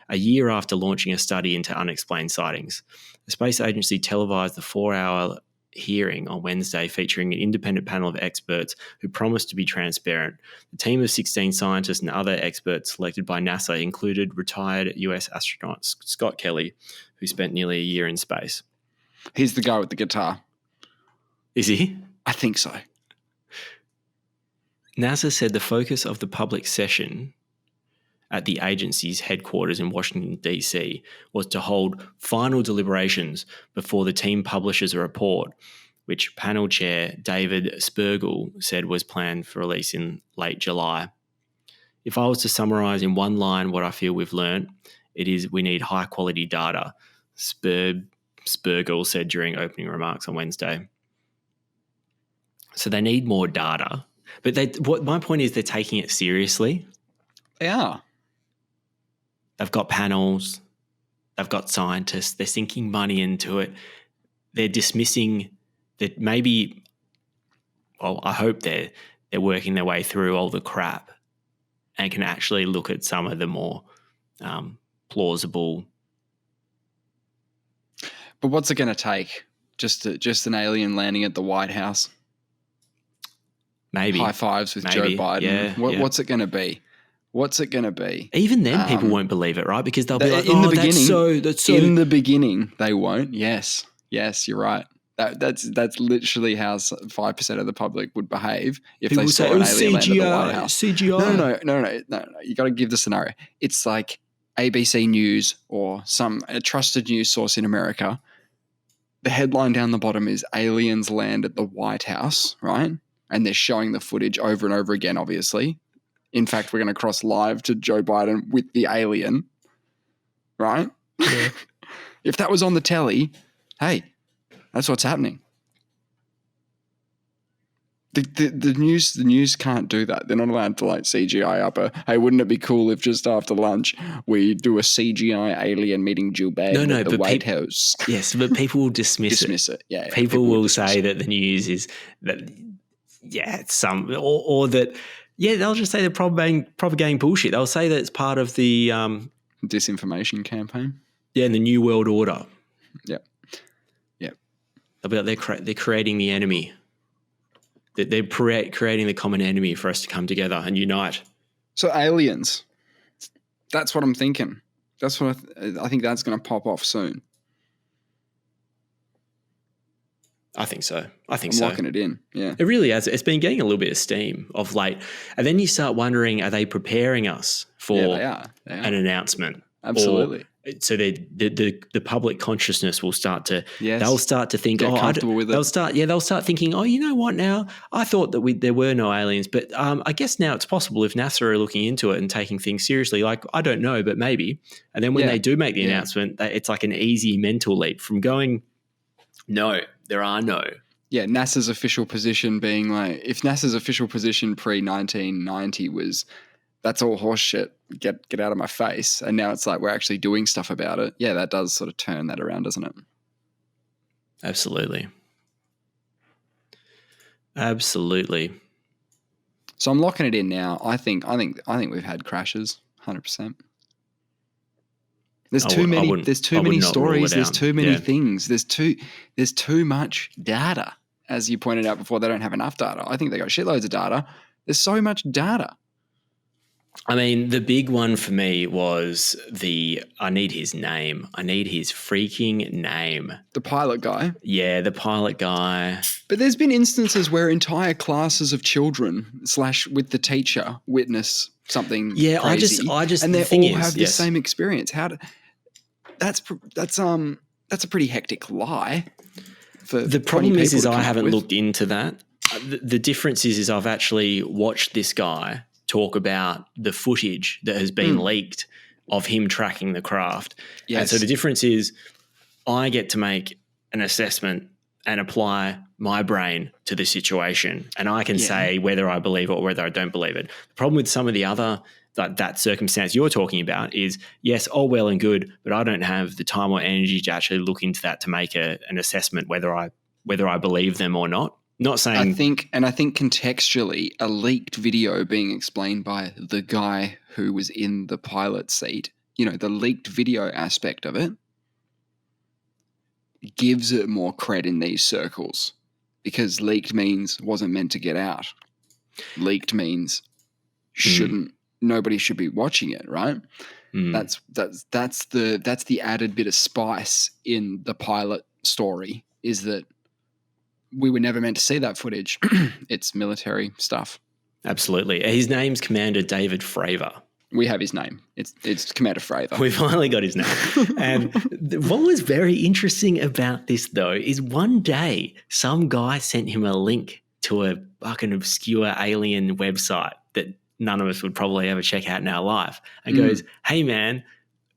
a year after launching a study into unexplained sightings. The space agency televised the 4-hour hearing on Wednesday, featuring an independent panel of experts who promised to be transparent. The team of 16 scientists and other experts selected by NASA included retired US astronaut Scott Kelly, who spent nearly a year in space. He's the guy with the guitar. Is he? I think so. NASA said the focus of the public session at the agency's headquarters in Washington, D.C. was to hold final deliberations before the team publishes a report, which panel chair David Spergel said was planned for release in late July. If I was to summarise in one line what I feel we've learned, it is we need high-quality data, Spergel said during opening remarks on Wednesday. So they need more data. But my point is they're taking it seriously. They are. They've got panels. They've got scientists. They're sinking money into it. They're dismissing that maybe, well, I hope they're working their way through all the crap and can actually look at some of the more plausible. But what's it going to take? Just an alien landing at the White House? Maybe. High fives with Joe Biden. Yeah, What's it going to be? What's it going to be? Even then, people won't believe it, right? Because they'll be like, in the that's beginning, that's so. In the beginning, they won't. Yes, you're right. That's literally how 5% of the public would behave if People they saw say, an alien land at the White CGI, House. CGI. No. You got to give the scenario. It's like ABC News or a trusted news source in America. The headline down the bottom is aliens land at the White House, right? And they're showing the footage over and over again, obviously. In fact, we're going to cross live to Joe Biden with the alien, right? Yeah. If that was on the telly, hey, that's what's happening. The news can't do that. They're not allowed to like CGI up hey, wouldn't it be cool if just after lunch we do a CGI alien meeting Joe Biden at the White House? Yes, but people will dismiss it. Yeah, people will say that the news is that, it's or that, they'll just say they're propagating bullshit. They'll say that it's part of the disinformation campaign. Yeah, and the New World Order. Yep. They'll be like they're creating the enemy. They're creating the common enemy for us to come together and unite. So aliens, that's what I'm thinking. That's what I think that's going to pop off soon. I think so. I'm locking it in. Yeah. It really has. It's been getting a little bit of steam of late. And then you start wondering, are they preparing us for they are. an announcement? Absolutely. So the public consciousness will start to, yes. They'll start to think, get comfortable with it. They'll start thinking, you know what now? I thought that there were no aliens, but I guess now it's possible if NASA are looking into it and taking things seriously. Like, I don't know, but maybe. And then when they do make the announcement, it's like an easy mental leap from going, no, there are no. Yeah, NASA's official position being like, if NASA's official position pre-1990 was, that's all horse shit, get out of my face, and now it's like we're actually doing stuff about it. Yeah, that does sort of turn that around, doesn't it? Absolutely. So I'm locking it in now. I think we've had crashes, 100%. There's too many stories. There's too many things. There's too much data. As you pointed out before, they don't have enough data. I think they got shitloads of data. There's so much data. I mean, the big one for me was I need his name. I need his freaking name. The pilot guy? Yeah, the pilot guy. But there's been instances where entire classes of children / with the teacher witness something crazy. I just and they all have the same experience. That's a pretty hectic lie. The problem is I haven't looked into that. The difference is I've actually watched this guy talk about the footage that has been leaked of him tracking the craft. Yes. And so the difference is I get to make an assessment and apply my brain to the situation, and I can say whether I believe it or whether I don't believe it. The problem with some of the other that circumstance you're talking about is, yes, all well and good, but I don't have the time or energy to actually look into that to make an assessment whether I believe them or not. Not saying I think contextually, a leaked video being explained by the guy who was in the pilot seat, the leaked video aspect of it gives it more cred in these circles, because leaked means wasn't meant to get out. Leaked means nobody should be watching it, right? That's the added bit of spice in the pilot story, is that we were never meant to see that footage. It's military stuff. Absolutely. His name's Commander David Fravor. We have his name. It's Commander Fravor. We finally got his name. And what was very interesting about this, though, is one day some guy sent him a link to a fucking obscure alien website that none of us would probably ever check out in our life, and goes, hey, man,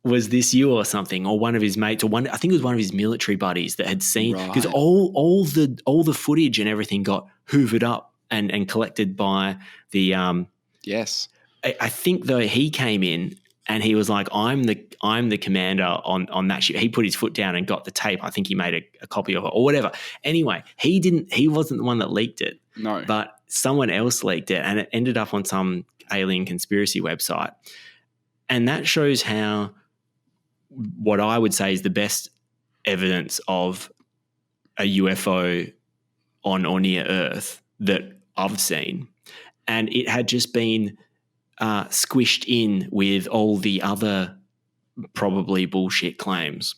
was this you or something? Or one of his mates, or I think it was one of his military buddies that had seen, because all the footage and everything got hoovered up and collected by the yes. I think though he came in and he was like, I'm the commander on that ship. He put his foot down and got the tape. I think he made a copy of it or whatever. Anyway, he wasn't the one that leaked it. No. But someone else leaked it, and it ended up on some alien conspiracy website. And that shows how what I would say is the best evidence of a UFO on or near Earth that I've seen. And it had just been squished in with all the other probably bullshit claims.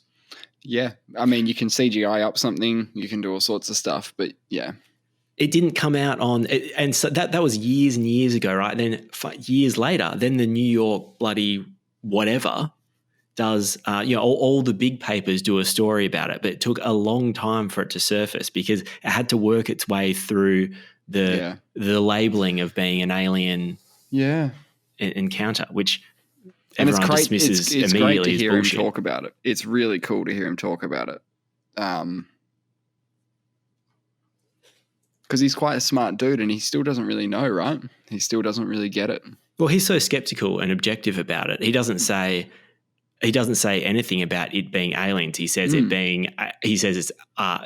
Yeah. I mean, you can CGI up something, you can do all sorts of stuff, but yeah. It didn't come out on, and so that was years and years ago, right? Then years later, then the New York bloody whatever does, all the big papers do a story about it, but it took a long time for it to surface because it had to work its way through the labeling of being an alien encounter, which everyone dismisses it's immediately great to as hear bullshit. him talk about it. It's really cool to hear him talk about it. Because he's quite a smart dude and he still doesn't really know, right? He still doesn't really get it. Well, he's so skeptical and objective about it. He doesn't say anything about it being aliens. He says it's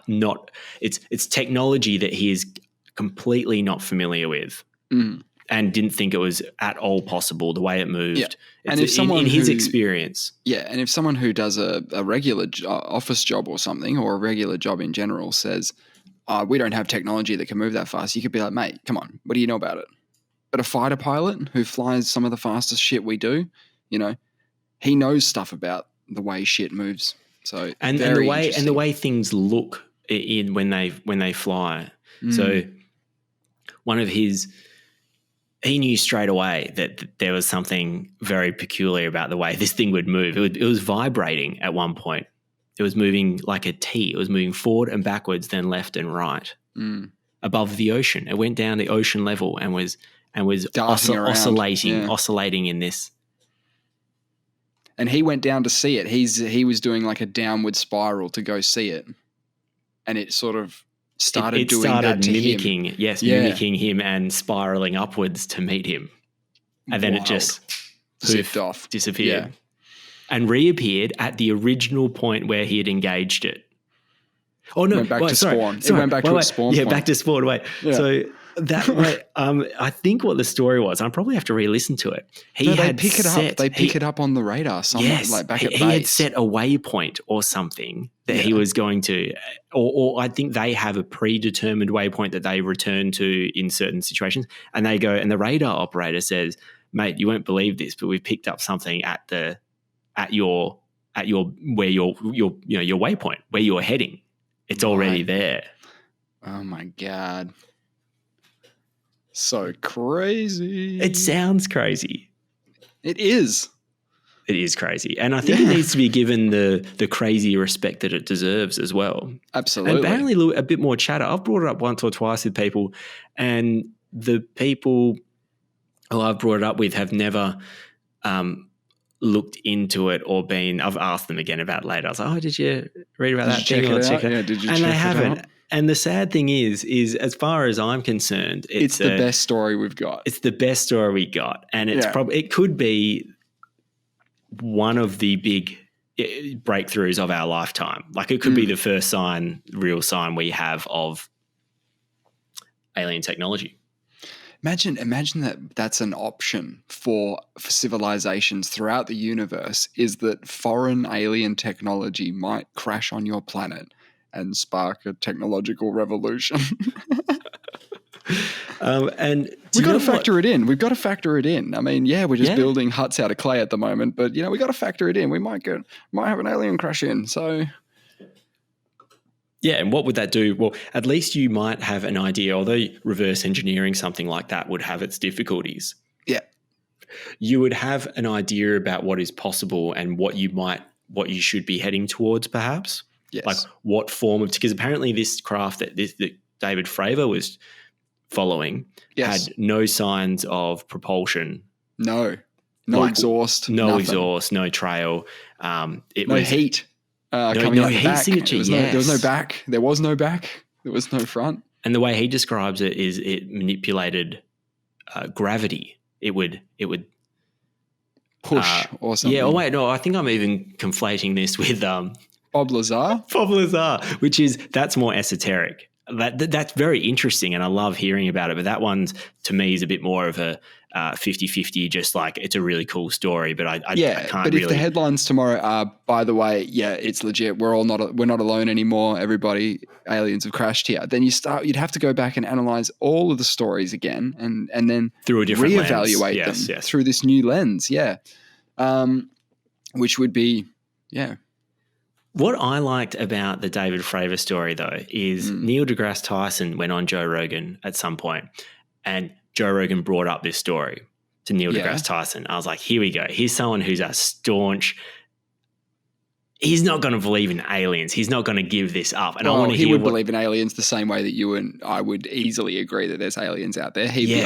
not. It's technology that he is completely not familiar with, and didn't think it was at all possible the way it moved. Yeah. And if someone in his experience, and if someone who does a regular office job or something, or a regular job in general, says, we don't have technology that can move that fast, you could be like, mate, come on, what do you know about it? But a fighter pilot who flies some of the fastest shit we do, he knows stuff about the way shit moves. So and the way things look in when they fly. So one of his, he knew straight away that there was something very peculiar about the way this thing would move. It was vibrating at one point. It was moving like a T. It was moving forward and backwards, then left and right above the ocean. It went down the ocean level and was oscillating in this. And he went down to see it. He was doing like a downward spiral to go see it, and it sort of started mimicking him and spiraling upwards to meet him, and then it just zipped off, disappeared, and reappeared at the original point where he had engaged it. Oh no! It went back to spawn. It went back to its spawn. Yeah, back to spawn. Wait, so. That I think what the story was, I probably have to re-listen to it. They pick it up on the radar somewhere, like back at base. He had set a waypoint or something that he was going to, or I think they have a predetermined waypoint that they return to in certain situations, and they go, and the radar operator says, "Mate, you won't believe this, but we've picked up something at your waypoint where you're heading. It's already there." Oh my God. So crazy. It sounds crazy. It is. It is crazy. And I think it needs to be given the crazy respect that it deserves as well. Absolutely. And apparently a bit more chatter. I've brought it up once or twice with people, and the people who I've brought it up with have never looked into it or I've asked them again about it later. I was like, oh, did you read about that thing? Yeah, did you check it out? And they haven't. And the sad thing is as far as I'm concerned, it's the best story we've got. It's the best story we got. And it's probably, it could be one of the big breakthroughs of our lifetime. Like it could be the first real sign we have of alien technology. Imagine that's an option for civilizations throughout the universe, is that foreign alien technology might crash on your planet and spark a technological revolution. And we've got to factor it in. We've got to factor it in. I mean, we're just building huts out of clay at the moment, but we got to factor it in. We might have an alien crash in. So, yeah, and what would that do? Well, at least you might have an idea. Although reverse engineering something like that would have its difficulties. Yeah, you would have an idea about what is possible and what you should be heading towards, perhaps. Yes. Like what form of, because apparently this craft that David Fravor was following had no signs of propulsion. No exhaust. No exhaust, no trail. Heat. No heat signature, there was no back. There was no back. There was no front. And the way he describes it is it manipulated gravity. It would push or something. Yeah, oh wait, no, I think I'm even conflating this with Bob Lazar, that's more esoteric. That's very interesting, and I love hearing about it. But that one, to me, is a bit more of a 50-50, just like it's a really cool story, but I can't but really. if the headlines tomorrow are, by the way, yeah, it's legit, we're not alone anymore, everybody, aliens have crashed here, then you'd have to go back and analyze all of the stories again and then through a different reevaluate lens. them through this new lens, which would be, yeah. What I liked about the David Fravor story, though, is Neil deGrasse Tyson went on Joe Rogan at some point, and Joe Rogan brought up this story to Neil deGrasse Tyson. I was like, here we go. Here's someone who's a staunch. He's not going to believe in aliens. He's not going to give this up. And I want to hear. He would believe in aliens the same way that you and I would easily agree that there's aliens out there. He'd be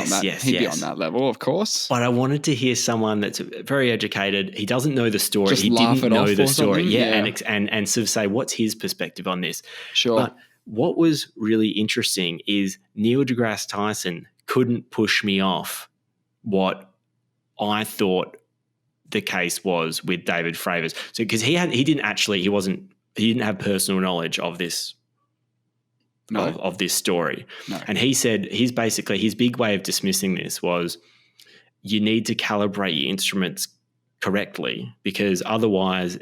on that level, of course. But I wanted to hear someone that's very educated. He doesn't know the story. Just he laugh didn't it know off the or story. something? And sort of say, what's his perspective on this? Sure. But what was really interesting is Neil deGrasse Tyson couldn't push me off what I thought the case was with David Fravor. So because he didn't have personal knowledge of this of this story. No. And he said his big way of dismissing this was you need to calibrate your instruments correctly, because otherwise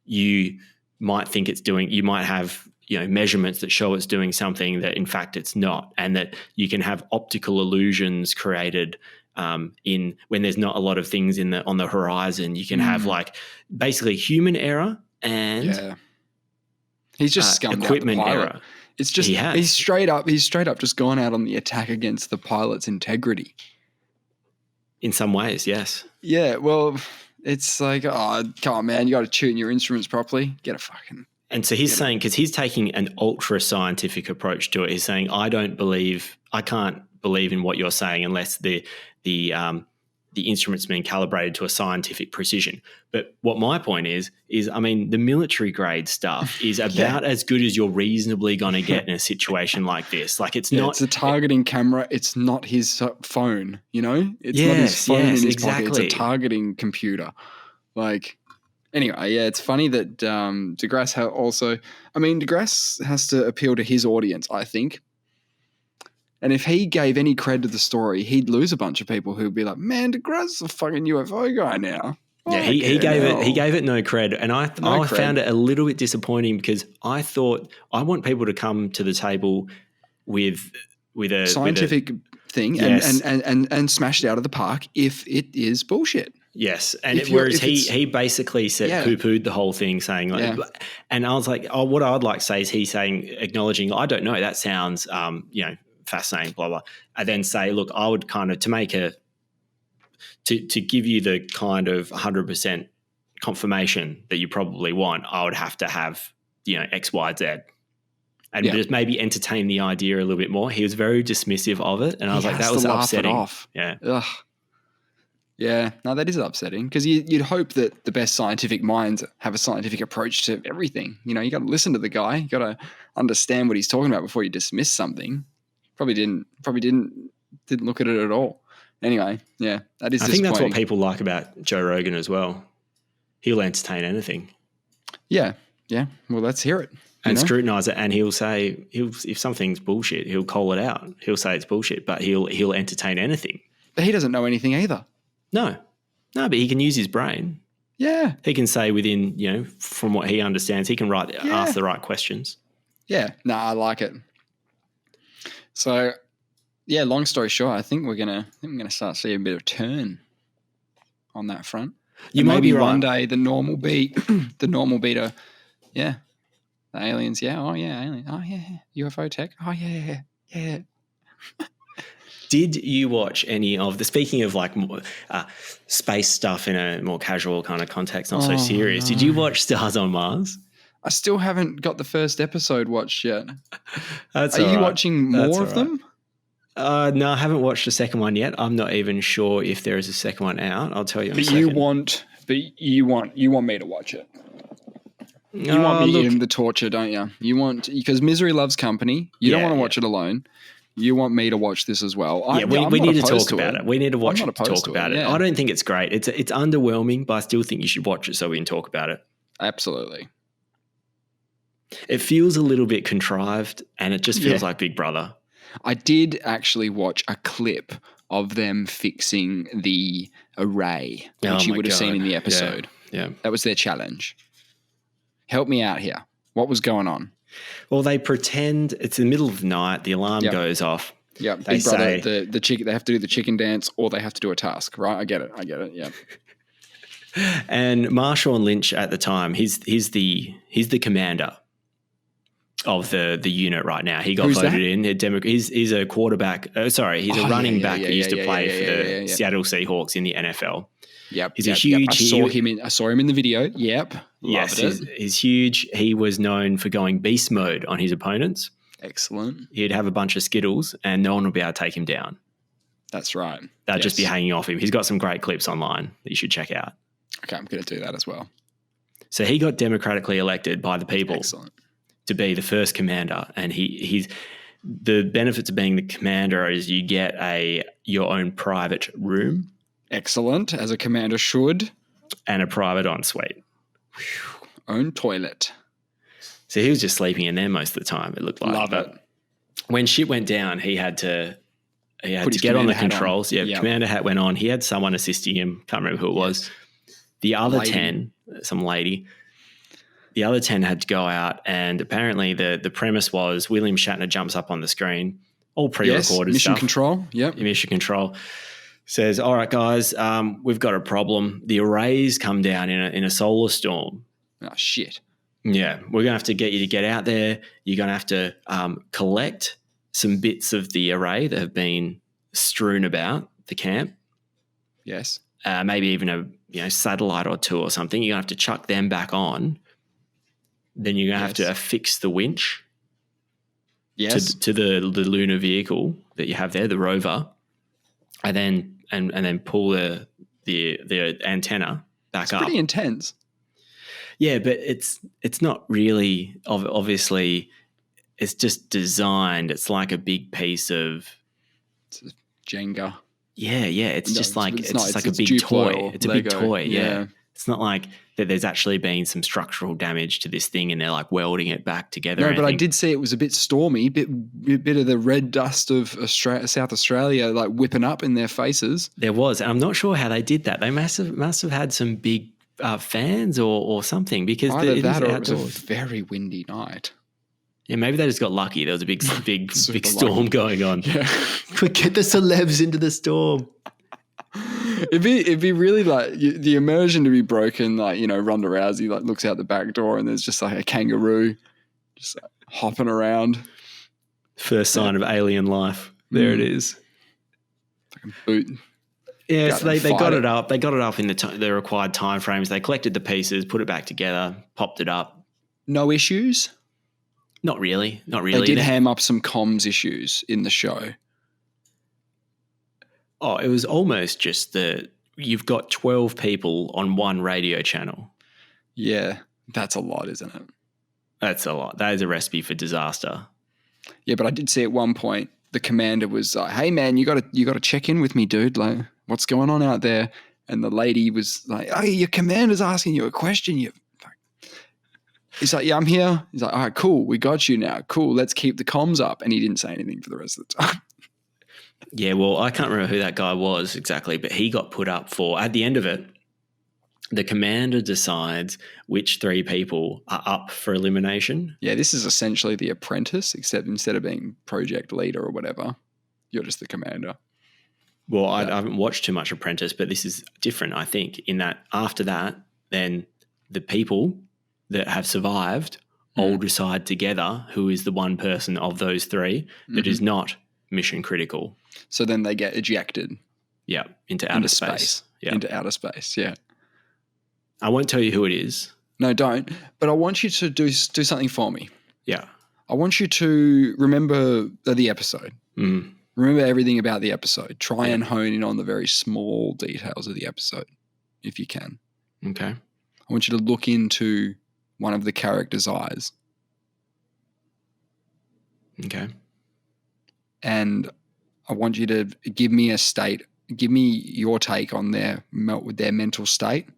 you might think you might have measurements that show it's doing something that in fact it's not, and that you can have optical illusions created in when there's not a lot of things on the horizon. You can have like basically human error and he's just scummed equipment out the pilot. error. It's just he's straight up just gone out on the attack against the pilot's integrity. In some ways, yes. Yeah, well, it's like, oh, come on, man, you got to tune your instruments properly. Get a fucking. And so he's saying, because he's taking an ultra scientific approach to it, he's saying, I can't believe in what you're saying unless the instrument's been calibrated to a scientific precision. But what my point is I mean, the military grade stuff is about as good as you're reasonably going to get in a situation like this. Like it's it's a targeting camera. It's not his phone, It's not his phone in his pocket. It's a targeting computer. Like, anyway, it's funny that DeGrasse has to appeal to his audience, I think. And if he gave any cred to the story, he'd lose a bunch of people who'd be like, man, DeGrasse's a fucking UFO guy now. Yeah, he gave it no cred. And I found it a little bit disappointing, because I thought I want people to come to the table with a scientific thing and smash it out of the park if it is bullshit. Yes, and whereas he basically said poo-pooed the whole thing, saying and I was like, oh, what I'd like to say is acknowledging, I don't know, that sounds fascinating, blah blah. I then say, look, I would kind of to give you the kind of 100% confirmation that you probably want, I would have to have X, Y, Z, and just maybe entertain the idea a little bit more. He was very dismissive of it, and I was like, that was upsetting. Off. Yeah. Ugh. Yeah, no, that is upsetting, because you'd hope that the best scientific minds have a scientific approach to everything. You got to listen to the guy. You got to understand what he's talking about before you dismiss something. Probably didn't look at it at all. Anyway, yeah, that is. I think that's what people like about Joe Rogan as well. He'll entertain anything. Yeah. Well, let's hear it and scrutinize it, and he'll say if something's bullshit, he'll call it out. He'll say it's bullshit, but he'll entertain anything. But he doesn't know anything either. No, but he can use his brain. Yeah. He can say within, from what he understands, he can ask the right questions. Yeah. No, I like it. So, yeah, long story short, I think we're gonna start seeing a bit of turn on that front. You might be right. One day the normal beat the aliens, aliens, UFO tech, yeah. Did you watch any of speaking of like space stuff in a more casual kind of context, not so serious, did you watch Stars on Mars? I still haven't got the first episode watched yet. Are you watching more of them? No, I haven't watched the second one yet. I'm not even sure if there is a second one out. I'll tell you in a second. You want me to watch it. You want me in the torture, don't you? Because misery loves company. You don't want to watch it alone. You want me to watch this as well. We need to talk about it. We need to watch it to talk about it. Yeah. I don't think it's great. It's underwhelming, but I still think you should watch it so we can talk about it. Absolutely. It feels a little bit contrived, and it just feels like Big Brother. I did actually watch a clip of them fixing the array, Oh which you my would have seen God. in the episode. Yeah. That was their challenge. Help me out here. What was going on? Well, they pretend it's the middle of the night. The alarm Yep. goes off. Yeah, They Big Brother, say- the chicken. They have to do the chicken dance, or they have to do a task. Right? I get it. Yeah. And Marshawn Lynch at the time, he's the commander of the unit right now. He got Who's voted that? in. He's a quarterback. He's a running back that used to play for the Seattle Seahawks in the NFL. Yep. He's a huge. I saw him in the video. Yep. Yes, Loved it. he's huge. He was known for going beast mode on his opponents. Excellent. He'd have a bunch of Skittles and no one would be able to take him down. That's right. They'd just be hanging off him. He's got some great clips online that you should check out. Okay, I'm going to do that as well. So he got democratically elected by the people Excellent. to be the first commander. And he's the benefits of being the commander is you get your own private room. Excellent, as a commander should. And a private ensuite. Own toilet. So he was just sleeping in there most of the time, it looked like. Love but it. when shit went down, he had to Put his get on the commander hat on. controls. Yeah, Yep. commander hat went on. He had someone assisting him. Can't remember who it was. The other Lady. 10, some lady, the other 10 had to go out, and apparently the premise was William Shatner jumps up on the screen, all pre-recorded Mission stuff. control. Yep. Mission control says, all right, guys, we've got a problem. The arrays come down in a solar storm. Oh, shit. Yeah, we're going to have to get you to get out there. You're going to have to collect some bits of the array that have been strewn about the camp. Yes. Maybe even a satellite or two or something. You're going to have to chuck them back on. Then you're going to have to affix the winch Yes. to the lunar vehicle that you have there, the rover, and then pull the antenna back up. Pretty intense. Yeah, but it's not really obviously. It's just designed. It's like a big piece of Jenga. Yeah. It's just like it's it's not. just like It's a big Duplo toy. or It's a big Lego. toy. Yeah. Yeah. It's not like that. There's actually been some structural damage to this thing, and they're like welding it back together. No, but I did see it was a bit stormy. Bit of the red dust of South Australia like whipping up in their faces. There was, and I'm not sure how they did that. They must have had some big fans or something because Either it that is or it was a outdoors. very windy night. Yeah, maybe they just got lucky. There was a big Super storm lucky. going on. Yeah. Quick, get the celebs into the storm. It'd be really like the immersion to be broken. Like, Ronda Rousey like looks out the back door and there's just like a kangaroo just like, hopping around. First sign of alien life. There it is. Fucking boot. Yeah, Go so and they fight got it. it up. They got it up in the required time frames. They collected the pieces, put it back together, popped it up. No issues. Not really. They did ham up some comms issues in the show. Oh, it was almost just you've got 12 people on one radio channel. Yeah, that's a lot, isn't it? That's a lot. That is a recipe for disaster. Yeah, but I did see at one point the commander was like, "Hey man, you got to check in with me, dude. Like, what's going on out there?" And the lady was like, "Oh, your commander's asking you a question. You." He's like, "Yeah, I'm here." He's like, "All right, cool. We got you now. Cool. Let's keep the comms up." And he didn't say anything for the rest of the time. Yeah, well, I can't remember who that guy was exactly, but he got put up for, at the end of it, the commander decides which 3 people are up for elimination. Yeah, this is essentially The Apprentice, except instead of being project leader or whatever, you're just the commander. Well, I haven't watched too much Apprentice, but this is different, I think, in that after that, then the people that have survived all decide together who is the one person of those 3 that is not mission critical. So then they get ejected Yeah, into outer space. Yeah. into outer space. Yeah. I won't tell you who it is. No, don't. But I want you to do something for me. Yeah. I want you to remember the episode. Mm. Remember everything about the episode. Try and hone in on the very small details of the episode, if you can. Okay. I want you to look into one of the characters' eyes, Okay. and I want you to give me your take on their mental state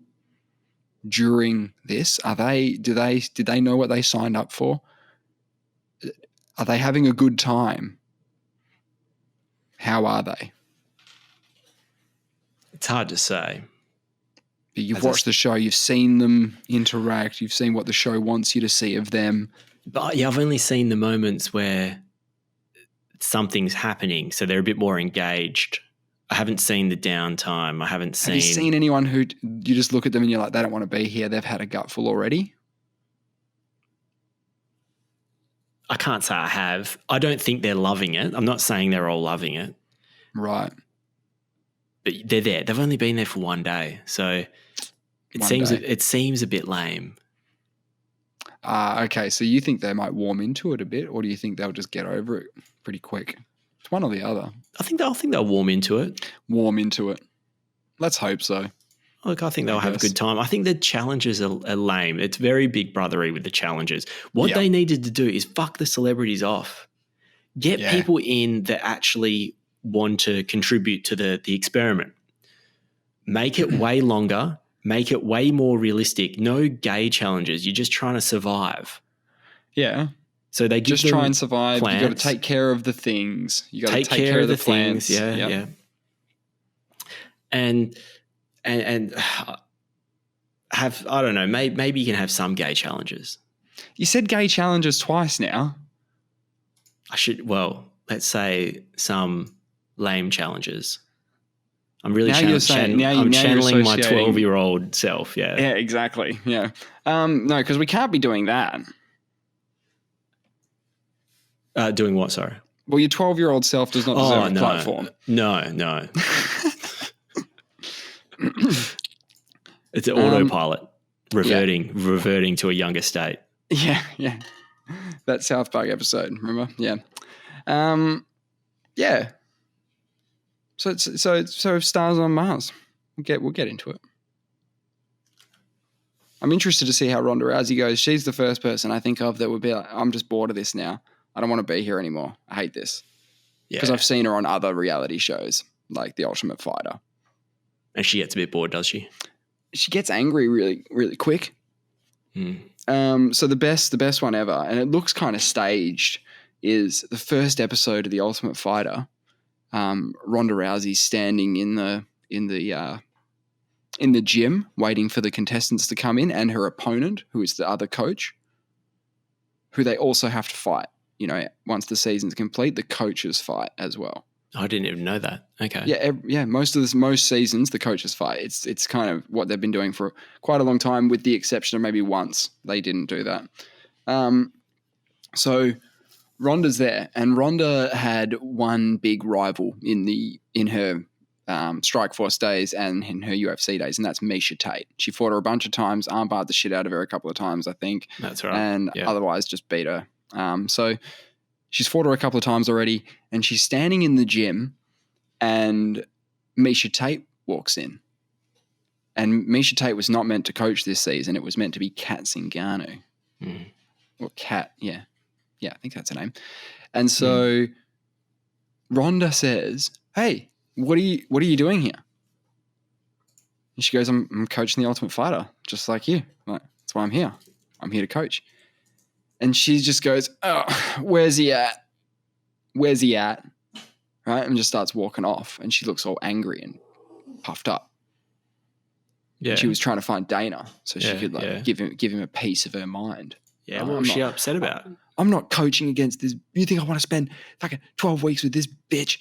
during this. Did they know what they signed up for? Are they having a good time? How are they? It's hard to say. But you've watched the show, you've seen them interact, you've seen what the show wants you to see of them. But yeah, I've only seen the moments where something's happening, so they're a bit more engaged. I haven't seen the downtime. I haven't seen. Have you seen anyone who you just look at them and you're like, they don't want to be here? They've had a gutful already. I can't say I have. I don't think they're loving it. I'm not saying they're all loving it. Right. But they're there. They've only been there for one day, so it seems a bit lame. Okay, so you think they might warm into it a bit, or do you think they'll just get over it pretty quick? It's one or the other. I think they'll warm into it. Warm into it. Let's hope so. Look, I think they'll have a good time. I think the challenges are lame. It's very Big Brothery with the challenges. What they needed to do is fuck the celebrities off. Get people in that actually want to contribute to the experiment. Make it way longer. Make it way more realistic. No gay challenges. You're just trying to survive. Yeah. So they give just try and survive. Plants. You got to take care of the things. You got to take care of the plants. Things. Yeah. And have, I don't know, maybe you can have some gay challenges. You said gay challenges twice now. Let's say some lame challenges. I'm really channeling my 12-year-old self. Yeah. Yeah, exactly. Yeah. No, because we can't be doing that. Doing what? Sorry. Well, your 12-year-old self does not deserve a platform. No. It's an autopilot reverting to a younger state. Yeah. That South Park episode, remember? Yeah. Yeah. So stars on Mars. We'll get into it. I'm interested to see how Ronda Rousey goes. She's the first person I think of that would be like, I'm just bored of this now. I don't want to be here anymore. I hate this. Because I've seen her on other reality shows like The Ultimate Fighter. And she gets a bit bored, does she? She gets angry really, really quick. So the best one ever, and it looks kind of staged, is the first episode of The Ultimate Fighter. Ronda Rousey standing in the gym waiting for the contestants to come in, and her opponent, who is the other coach, who they also have to fight. You know, once the season's complete, the coaches fight as well. I didn't even know that. Okay. Yeah. Most seasons, the coaches fight. It's kind of what they've been doing for quite a long time, with the exception of maybe once they didn't do that. So Ronda's there, and Ronda had one big rival in her Strikeforce days and in her UFC days, and that's Miesha Tate. She fought her a bunch of times, armbarred the shit out of her a couple of times, I think. That's right. And otherwise just beat her. So she's fought her a couple of times already, and she's standing in the gym, and Miesha Tate walks in. And Miesha Tate was not meant to coach this season. It was meant to be Kat Zingano. Or Kat, yeah. Yeah, I think that's her name. And so Ronda says, "Hey, what are you doing here?" And she goes, I'm coaching The Ultimate Fighter, just like you. I'm like, that's why I'm here. I'm here to coach. And she just goes, "Oh, where's he at? Where's he at?" Right? And just starts walking off. And she looks all angry and puffed up. Yeah. And she was trying to find Dana so she could give him a piece of her mind. Yeah, what was she upset about? I'm not coaching against this. You think I want to spend fucking 12 weeks with this bitch?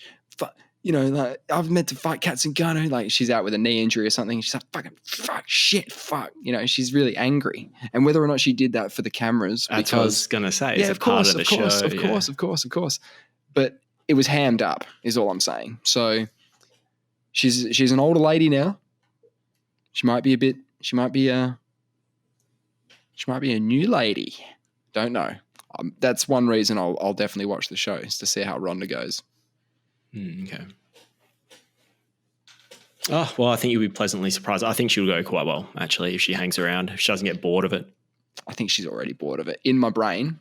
You know, like, I've meant to fight Kat Zingano. Like, she's out with a knee injury or something. She's like, fuck. You know, she's really angry. And whether or not she did that for the cameras. That's what I was going to say. It's part of the show. Of course. But it was hammed up, is all I'm saying. So she's an older lady now. She might be a new lady. Don't know. That's one reason I'll definitely watch the show, is to see how Ronda goes. Okay. Oh, well, I think you'll be pleasantly surprised. I think she'll go quite well, actually, if she hangs around, if she doesn't get bored of it. I think she's already bored of it in my brain.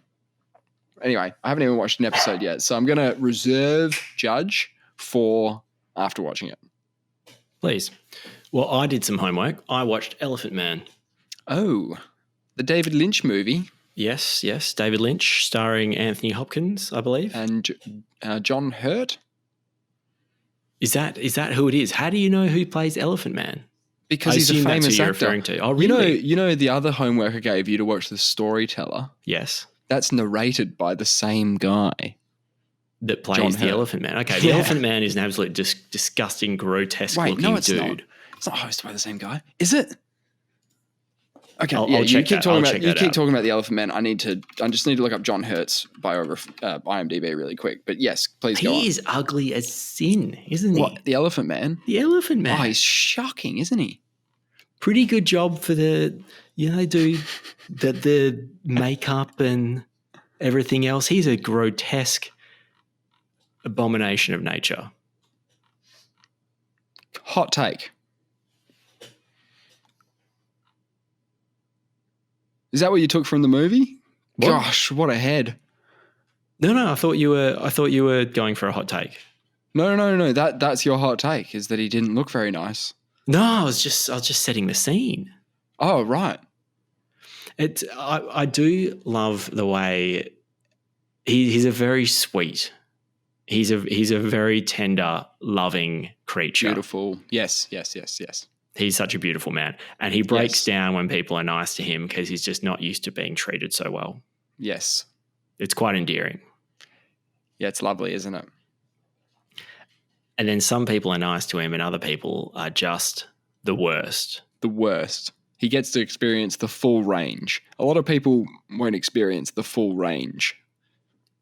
Anyway, I haven't even watched an episode yet, so I'm going to reserve judge for after watching it. Please. Well, I did some homework. I watched Elephant Man. Oh, the David Lynch movie. Yes. David Lynch, starring Anthony Hopkins, I believe. And John Hurt. Is that who it is? How do you know who plays Elephant Man? Because I he's a assume that's famous who you're actor. referring to. Oh, really? You know the other homework I gave you to watch The Storyteller? Yes. That's narrated by the same guy. That John plays the Hurt. Elephant Man. Okay, the Yeah. Elephant Man is an absolute disgusting, grotesque looking no, it's dude. not. It's not hosted by the same guy, is it? Okay, I'll you check keep that. talking I'll about check you that keep out. talking about the Elephant Man. I just need to look up John Hurt's biography, IMDb really quick. But yes, please go on. He is ugly as sin, isn't he? What, the Elephant Man? The Elephant Man. Oh, he's shocking, isn't he? Pretty good job for the, dude, the makeup and everything else. He's a grotesque abomination of nature. Hot take. Is that what you took from the movie? What? Gosh, what a head. No, I thought you were going for a hot take. No. That's your hot take, is that he didn't look very nice. No, I was just setting the scene. Oh, right. I do love the way he's a very sweet. He's a very tender, loving creature. Beautiful. Yes. He's such a beautiful man. And he breaks Yes. down when people are nice to him because he's just not used to being treated so well. Yes. It's quite endearing. Yeah, it's lovely, isn't it? And then some people are nice to him and other people are just the worst. The worst. He gets to experience the full range. A lot of people won't experience the full range.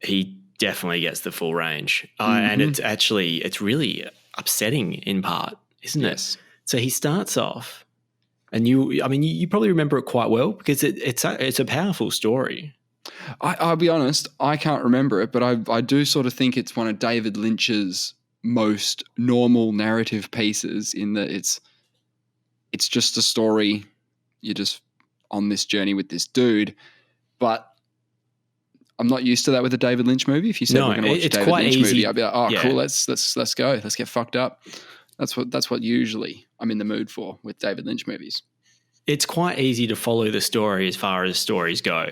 He definitely gets the full range. And it's really upsetting in part, isn't Yes. it? So he starts off, and you probably remember it quite well because it's a powerful story. I'll be honest, I can't remember it, but I do sort of think it's one of David Lynch's most normal narrative pieces in that it's just a story. You're just on this journey with this dude, but I'm not used to that with a David Lynch movie. If you said we're going to watch a David Lynch movie, I'd be like, oh, cool, let's go, let's get fucked up. That's what usually I'm in the mood for with David Lynch movies. It's quite easy to follow the story as far as stories go,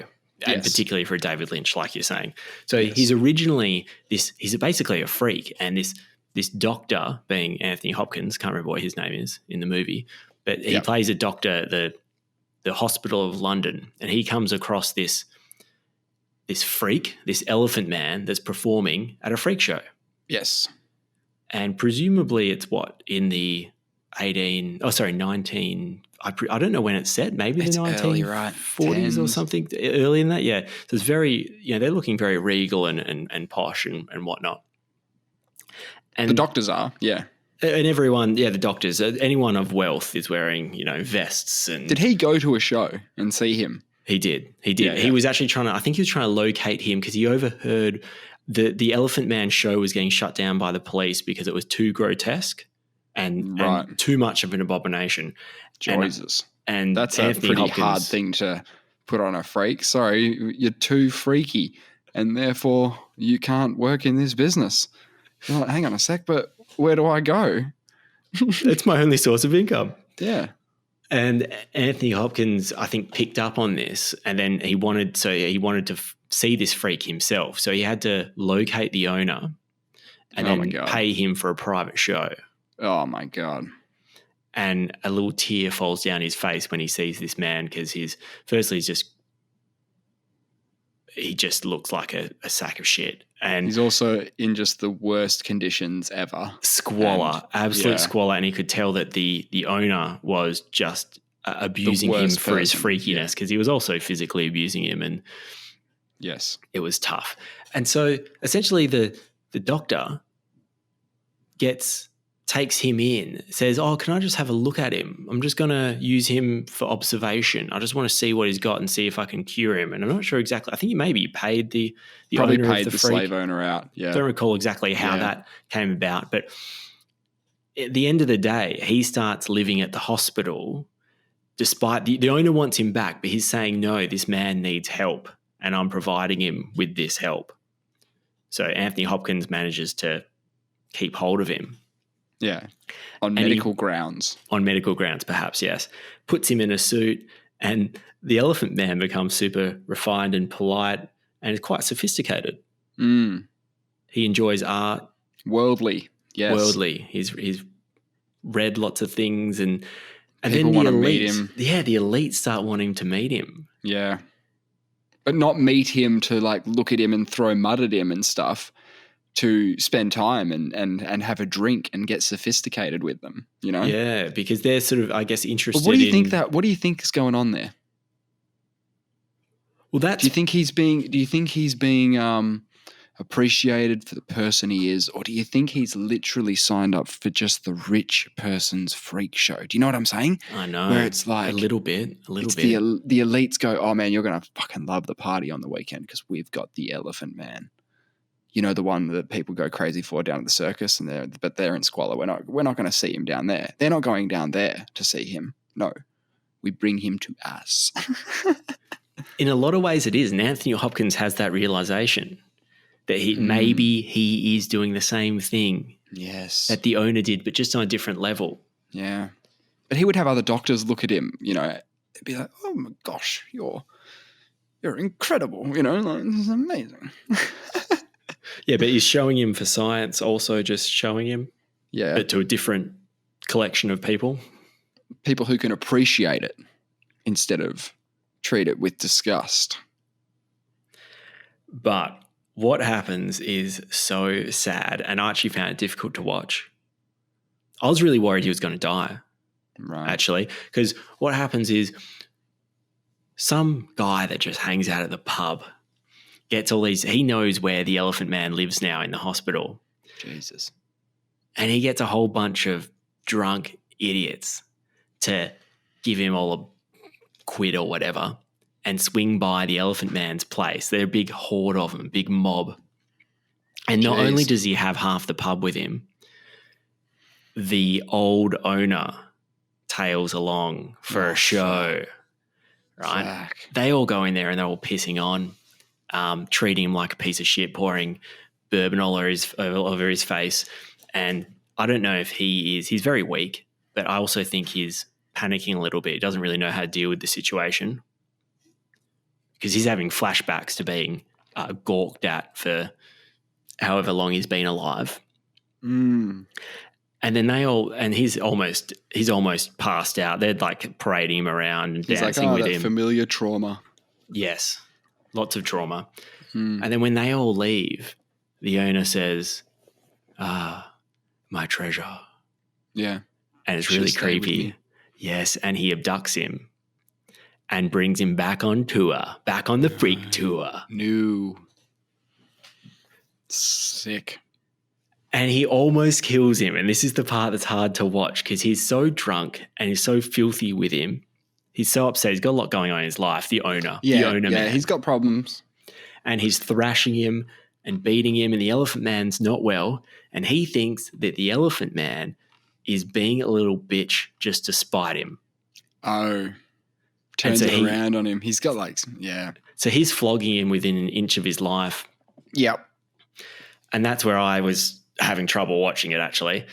and Yes. particularly for David Lynch, like you're saying. So Yes. he's originally he's basically a freak, and this doctor, being Anthony Hopkins, can't remember what his name is in the movie, but he plays a doctor at the Hospital of London, and he comes across this freak, this Elephant Man that's performing at a freak show. Yes. And presumably it's in the 19, I don't know when it's set, maybe It's the early, right? 1940s or 10s. something, early in that, yeah. So it's very, they're looking very regal and posh and whatnot. And The doctors are, yeah. And everyone, the doctors, anyone of wealth is wearing, vests. And Did he go to a show and see him? He did. Yeah. He was actually trying to locate him because he overheard the Elephant Man show was getting shut down by the police because it was too grotesque and too much of an abomination. Jesus. And that's Anthony a pretty Hopkins, hard thing to put on a freak. Sorry, you're too freaky and therefore you can't work in this business. You're like, hang on a sec, but where do I go? It's my only source of income. Yeah. And Anthony Hopkins, I think, picked up on this, and then he wanted to see this freak himself. So he had to locate the owner and then pay him for a private show. Oh my God. And a little tear falls down his face when he sees this man because he just looks like a sack of shit. And he's also in just the worst conditions ever. Squalor, absolute squalor. And he could tell that the owner was just abusing him for his freakiness because he was also physically abusing him. And yes, it was tough. And so essentially the doctor takes him in, says, oh, can I just have a look at him? I'm just going to use him for observation. I just want to see what he's got and see if I can cure him. And I'm not sure exactly. I think he paid the probably owner paid of the slave owner out. Yeah. I don't recall exactly how that came about. But at the end of the day, he starts living at the hospital despite the owner wants him back, but he's saying, no, this man needs help and I'm providing him with this help. So Anthony Hopkins manages to keep hold of him. Yeah, on medical grounds. On medical grounds, perhaps, yes. Puts him in a suit, and the Elephant Man becomes super refined and polite and is quite sophisticated. Mm. He enjoys art. Worldly. Yes. worldly. He's read lots of things, and People then the wanna meet elites, him. yeah, the elites start wanting to meet him. Yeah. But not meet him to like look at him and throw mud at him and stuff, to spend time and have a drink and get sophisticated with them, you know? Yeah, because they're sort of, I guess, interested. But what do you think is going on there? Well, that's. Do you think he's being appreciated for the person he is, or do you think he's literally signed up for just the rich person's freak show? Do you know what I'm saying? I know. Where it's like a little bit. The elites go, oh man, you're gonna fucking love the party on the weekend because we've got the Elephant Man. You know, the one that people go crazy for down at the circus, but they're in squalor. We're not going to see him down there. They're not going down there to see him. No, we bring him to us. In a lot of ways, it is. And Anthony Hopkins has that realization that maybe he is doing the same thing that the owner did, but just on a different level. Yeah. But he would have other doctors look at him, you know, they'd be like, oh my gosh, you're incredible, you know, like, this is amazing. Yeah, but he's showing him for science, also just showing him, but to a different collection of people. People who can appreciate it instead of treat it with disgust. But what happens is so sad, and I actually found it difficult to watch. I was really worried he was going to die, actually, because what happens is some guy that just hangs out at the pub gets all these, he knows where the Elephant Man lives now in the hospital. Jesus. And he gets a whole bunch of drunk idiots to give him all a quid or whatever and swing by the Elephant Man's place. They're a big horde of them, big mob. And not only does he have half the pub with him, the old owner tails along for a show, right? Fuck. They all go in there and they're all pissing on, treating him like a piece of shit, pouring bourbon all over his face. And I don't know if he's very weak, but I also think he's panicking a little bit. He doesn't really know how to deal with the situation because he's having flashbacks to being gawked at for however long he's been alive. Mm. And then he's almost passed out. They're like parading him around and he's dancing like, with him. Familiar trauma. Yes, lots of trauma. Mm. And then when they all leave, the owner says, my treasure. Yeah. And it's really creepy. Yes, and he abducts him and brings him back on tour, back on the freak tour. New. Sick. And he almost kills him. And this is the part that's hard to watch because he's so drunk and he's so filthy with him. He's so upset. He's got a lot going on in his life, the owner. Man. He's got problems. And he's thrashing him and beating him, and the Elephant Man's not well. And he thinks that the Elephant Man is being a little bitch just to spite him. Oh. Turns it around on him. He's got So he's flogging him within an inch of his life. Yep. And that's where I was having trouble watching it, actually.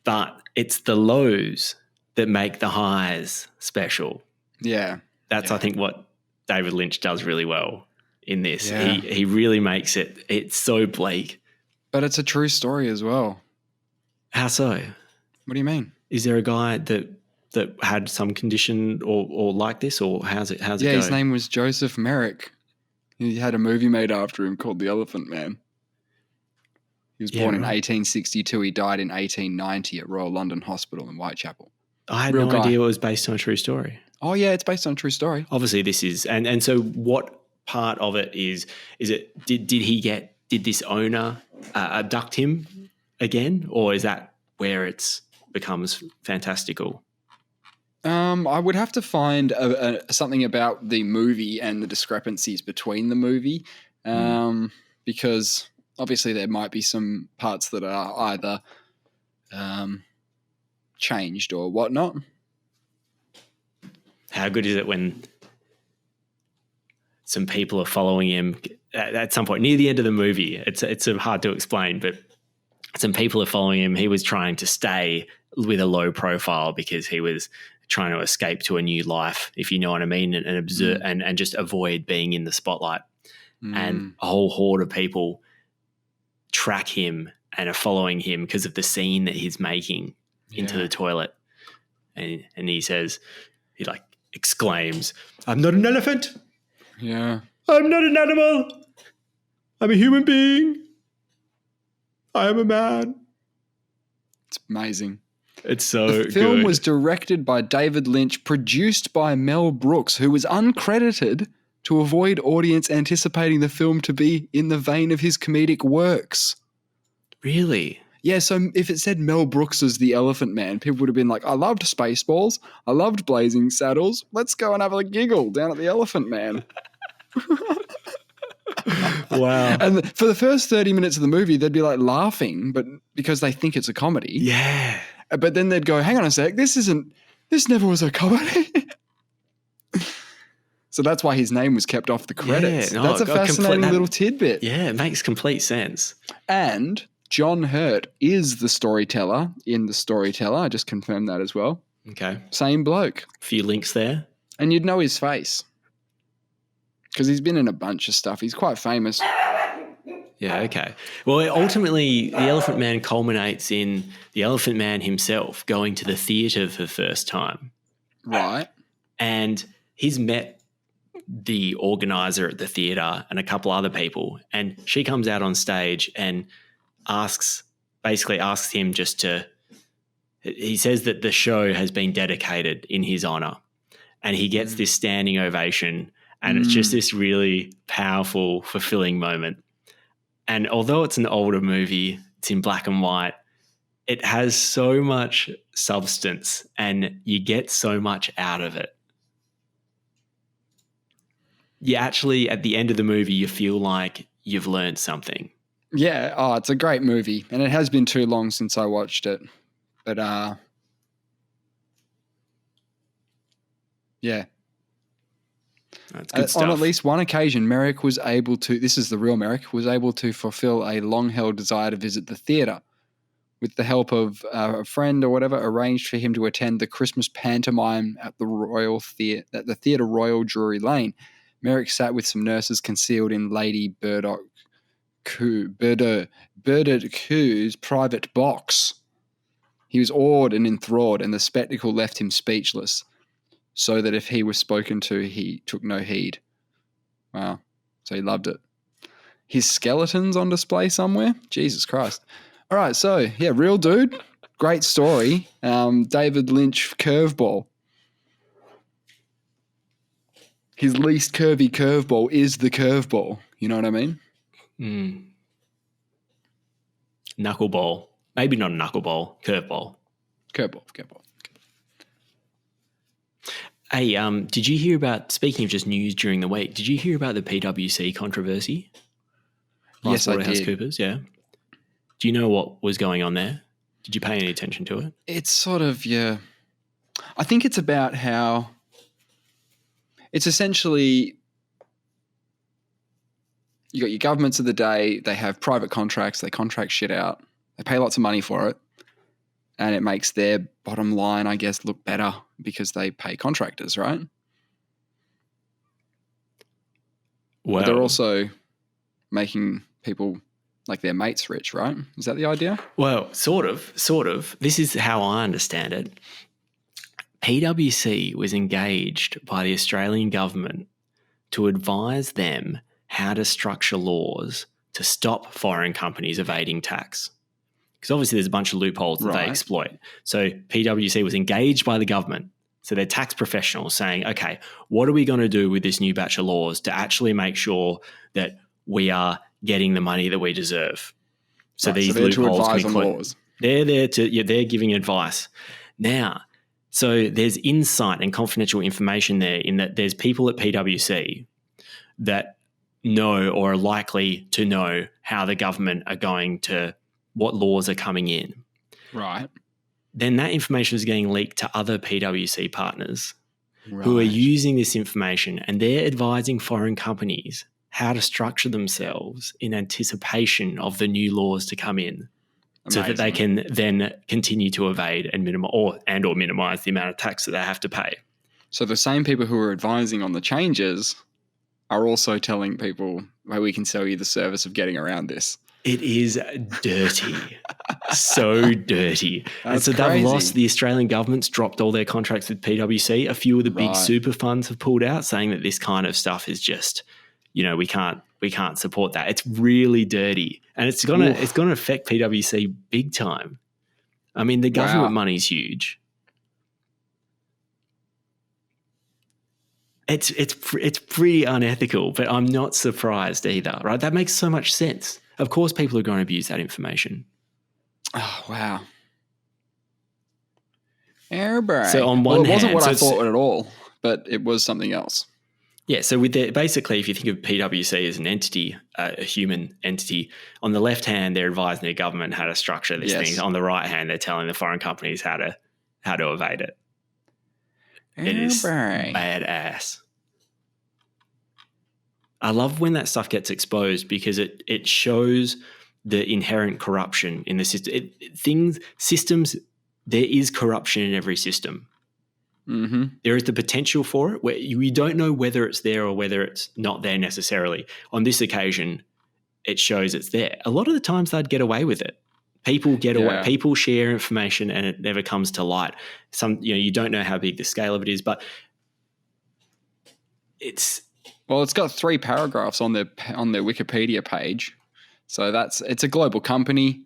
But it's the lows that make the highs special. Yeah. That's, I think, what David Lynch does really well in this. Yeah. He really makes it's so bleak. But it's a true story as well. How so? What do you mean? Is there a guy that had some condition or like this, or how's it go? Yeah, his name was Joseph Merrick. He had a movie made after him called The Elephant Man. He was born in 1862. He died in 1890 at Royal London Hospital in Whitechapel. I had no idea it was based on a true story. Oh, yeah, it's based on a true story. Obviously, this is, and so what part of it is it, did this owner abduct him again, or is that where it becomes fantastical? I would have to find something about the movie and the discrepancies between the movie, because obviously there might be some parts that are either changed or whatnot. How good is it when some people are following him at some point near the end of the movie? It's hard to explain, but some people are following him. He was trying to stay with a low profile because he was trying to escape to a new life, if you know what I mean, and observe and just avoid being in the spotlight. And a whole horde of people track him and are following him because of the scene that he's making into the toilet. And he says, he like exclaims, "I'm not an elephant. Yeah. I'm not an animal. I'm a human being. I am a man." It's amazing. It's so good. The film was directed by David Lynch, produced by Mel Brooks, who was uncredited to avoid audience anticipating the film to be in the vein of his comedic works. Really? Yeah, so if it said Mel Brooks as the Elephant Man, people would have been like, I loved Spaceballs. I loved Blazing Saddles. Let's go and have a giggle down at the Elephant Man. Wow. And for the first 30 minutes of the movie, they'd be like laughing, but because they think it's a comedy. Yeah. But then they'd go, hang on a sec, this never was a comedy. So that's why his name was kept off the credits. Yeah, That's a fascinating little tidbit. Yeah, it makes complete sense. And John Hurt is the storyteller in The Storyteller. I just confirmed that as well. Okay. Same bloke. A few links there. And you'd know his face because he's been in a bunch of stuff. He's quite famous. Yeah, okay. Well, ultimately, The Elephant Man culminates in the Elephant Man himself going to the theatre for the first time. Right. And he's met the organizer at the theatre and a couple other people, and she comes out on stage and asks him just to, he says that the show has been dedicated in his honor, and he gets this standing ovation, and it's just this really powerful, fulfilling moment. And although it's an older movie, it's in black and white, it has so much substance and you get so much out of it. You actually, at the end of the movie, you feel like you've learned something. Yeah. Oh, it's a great movie. And it has been too long since I watched it. But, yeah. That's good stuff. On at least one occasion, Merrick was able to, this is the real Merrick, was able to fulfill a long-held desire to visit the theatre. With the help of a friend or whatever, arranged for him to attend the Christmas pantomime at the Theatre Royal Drury Lane. Merrick sat with some nurses concealed in Lady Burdett Coo's private box. He was awed and enthralled, and the spectacle left him speechless, so that if he was spoken to, he took no heed. Wow. So he loved it. His skeleton's on display somewhere? Jesus Christ. All right, so, yeah, real dude. Great story. David Lynch curveball. His least curvy curveball is the curveball. You know what I mean? Knuckleball. Maybe not a knuckleball. Curveball. Curveball. Hey, did you hear about, speaking of just news during the week, did you hear about the PwC controversy? Yes, I did. Coopers, yeah. Do you know what was going on there? Did you pay any attention to it? It's sort of, yeah. I think it's about how it's essentially you got your governments of the day, they have private contracts, they contract shit out, they pay lots of money for it, and it makes their bottom line, I guess, look better because they pay contractors, right? Well, but they're also making people like their mates rich, right? Is that the idea? Well, sort of. This is how I understand it. PwC was engaged by the Australian government to advise them how to structure laws to stop foreign companies evading tax. Because obviously there's a bunch of loopholes that they exploit. So PwC was engaged by the government. So they're tax professionals saying, okay, what are we going to do with this new batch of laws to actually make sure that we are getting the money that we deserve? So these loopholes can be closed. They're there to, they're giving advice. Now, so there's insight and confidential information there in that there's people at PwC that know or are likely to know how the government are going to, what laws are coming in. Right. Then that information is getting leaked to other PwC partners who are using this information, and they're advising foreign companies how to structure themselves in anticipation of the new laws to come in. Amazing. So that they can then continue to evade and minimize the amount of tax that they have to pay. So the same people who are advising on the changes are also telling people, well, we can sell you the service of getting around this. It is dirty. So dirty. That's and so they've lost, crazy. the Australian government's dropped all their contracts with PwC. A few of the big Right. super funds have pulled out, saying that this kind of stuff is just, we can't support that. It's really dirty. And it's gonna affect PwC big time. I mean, the government money's huge. It's pretty unethical, but I'm not surprised either, right? That makes so much sense. Of course, people are going to abuse that information. Oh, wow. Airbrain. So on one it wasn't hand, what so I thought at all, but it was something else. Yeah, so basically, if you think of PwC as an entity, a human entity, on the left hand, they're advising the government how to structure these things. On the right hand, they're telling the foreign companies how to evade it. It is badass. I love when that stuff gets exposed because it shows the inherent corruption in the system. Systems, there is corruption in every system. Mm-hmm. There is the potential for it where you don't know whether it's there or whether it's not there necessarily. On this occasion, it shows it's there. A lot of the times they'd get away with it. People get away. People share information and it never comes to light. You don't know how big the scale of it is, but it's got 3 paragraphs on their Wikipedia page. So it's a global company.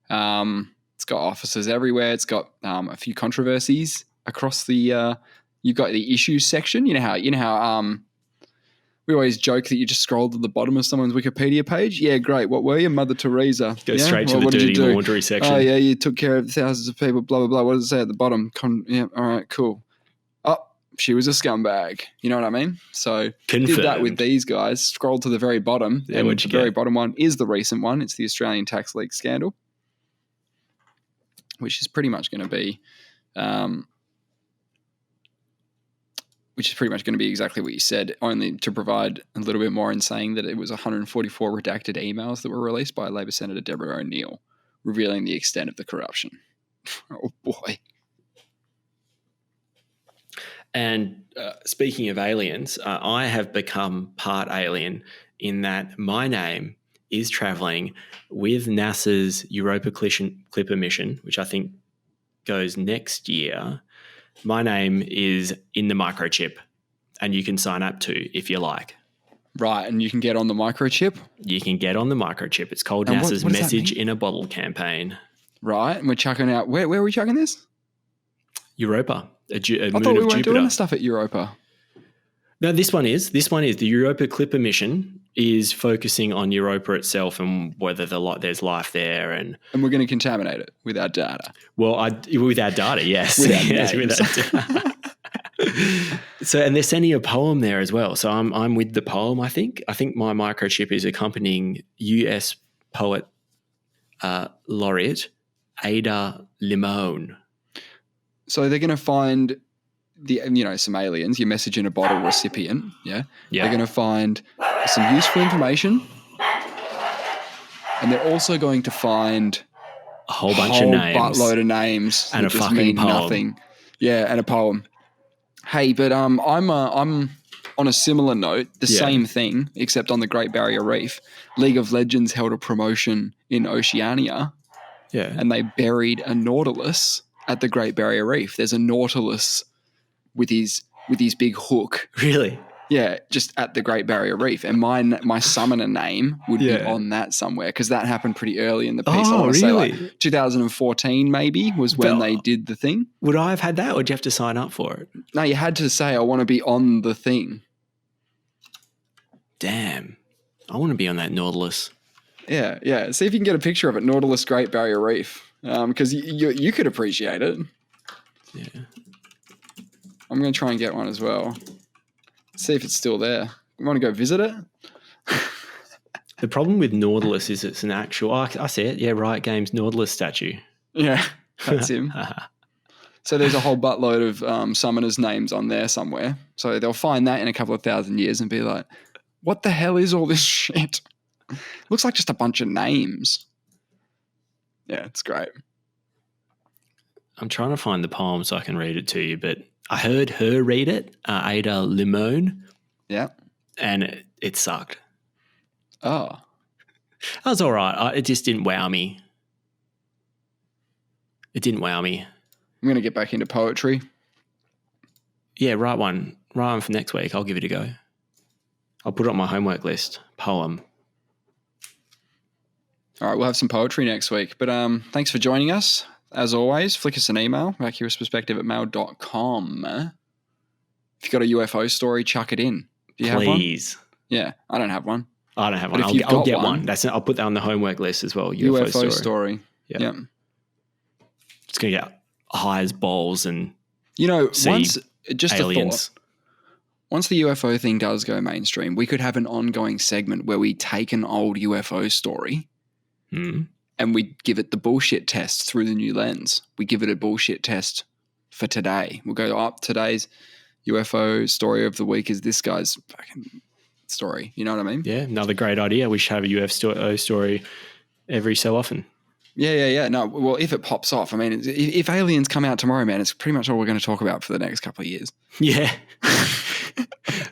It's got offices everywhere. It's got a few controversies across the you've got the issues section. You know how we always joke that you just scroll to the bottom of someone's Wikipedia page. Yeah, great. What were you? Mother Teresa. Go straight to the dirty laundry section. Oh, yeah, you took care of thousands of people, blah, blah, blah. What does it say at the bottom? All right, cool. Oh, she was a scumbag. You know what I mean? So Confirmed. Did that with these guys. Scroll to the very bottom. Yeah, and the very bottom one is the recent one. It's the Australian tax leak scandal, which is pretty much going to be exactly what you said, only to provide a little bit more in saying that it was 144 redacted emails that were released by Labor Senator Deborah O'Neill, revealing the extent of the corruption. Oh, boy. And speaking of aliens, I have become part alien in that my name is traveling with NASA's Europa Clipper mission, which I think goes next year. My name is in the microchip, and you can sign up to if you like. Right, and you can get on the microchip? You can get on the microchip. It's called NASA's Message in a Bottle campaign. Right, and we're chucking out... Where are we chucking this? Europa, a I moon thought we of weren't Jupiter. doing the stuff at Europa. No, this one is. The Europa Clipper mission is focusing on Europa itself and whether there's life there. And we're going to contaminate it with our data. Well, with our data, yes. With our yes, names. with our So, and they're sending a poem there as well. So I'm with the poem, I think. I think my microchip is accompanying US poet laureate Ada Limon. So they're going to find some aliens, your message in a bottle recipient. Yeah. They're going to find some useful information. And they're also going to find a whole bunch of names. Buttload of names. And a just fucking mean poem. Nothing. Yeah, and a poem. Hey, but I'm on a similar note, the same thing, except on the Great Barrier Reef. League of Legends held a promotion in Oceania. Yeah. And they buried a nautilus at the Great Barrier Reef. There's a nautilus with his big hook. Really? Yeah, just at the Great Barrier Reef. And my summoner name would be on that somewhere because that happened pretty early in the piece. I want to say like 2014 maybe was when they did the thing. Would I have had that or did you have to sign up for it? No, you had to say I want to be on the thing. Damn. I want to be on that nautilus. Yeah, yeah. See if you can get a picture of it, Nautilus Great Barrier Reef, because you could appreciate it. Yeah. I'm going to try and get one as well. See if it's still there. You want to go visit it? The problem with Nautilus is it's an actual... Oh, I see it. Yeah, Riot Games Nautilus statue. Yeah, that's him. So there's a whole buttload of summoners' names on there somewhere. So they'll find that in a couple of thousand years and be like, what the hell is all this shit? Looks like just a bunch of names. Yeah, it's great. I'm trying to find the poem so I can read it to you, but I heard her read it, Ada Limon. Yeah. And it sucked. Oh. That was all right. It just didn't wow me. It didn't wow me. I'm going to get back into poetry. Yeah, write one. Write one for next week. I'll give it a go. I'll put it on my homework list. Poem. All right, we'll have some poetry next week. But thanks for joining us. As always, flick us an email, vacuousperspective@mail.com. If you've got a UFO story, chuck it in. Do you have one? Please. Yeah, I don't have one. I don't have one. But if I'll get one. I'll put that on the homework list as well. UFO story. Yeah. It's going to get high as balls and once just aliens. A thought. Once the UFO thing does go mainstream, we could have an ongoing segment where we take an old UFO story and we give it the bullshit test through the new lens. We give it a bullshit test for today. We'll go up today's UFO story of the week is this guy's fucking story. You know what I mean? Yeah, another great idea. We should have a UFO story every so often. Yeah. No, well, if it pops off, I mean, if aliens come out tomorrow, man, it's pretty much all we're going to talk about for the next couple of years. Yeah.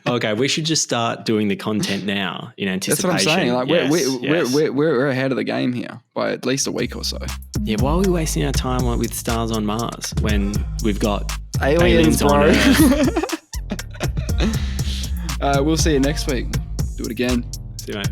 Okay, we should just start doing the content now in anticipation. That's what I'm saying. Like Yes. we're ahead of the game here by at least a week or so. Yeah, why are we wasting our time with stars on Mars when we've got aliens on bro. Earth? We'll see you next week. Do it again. See you, mate.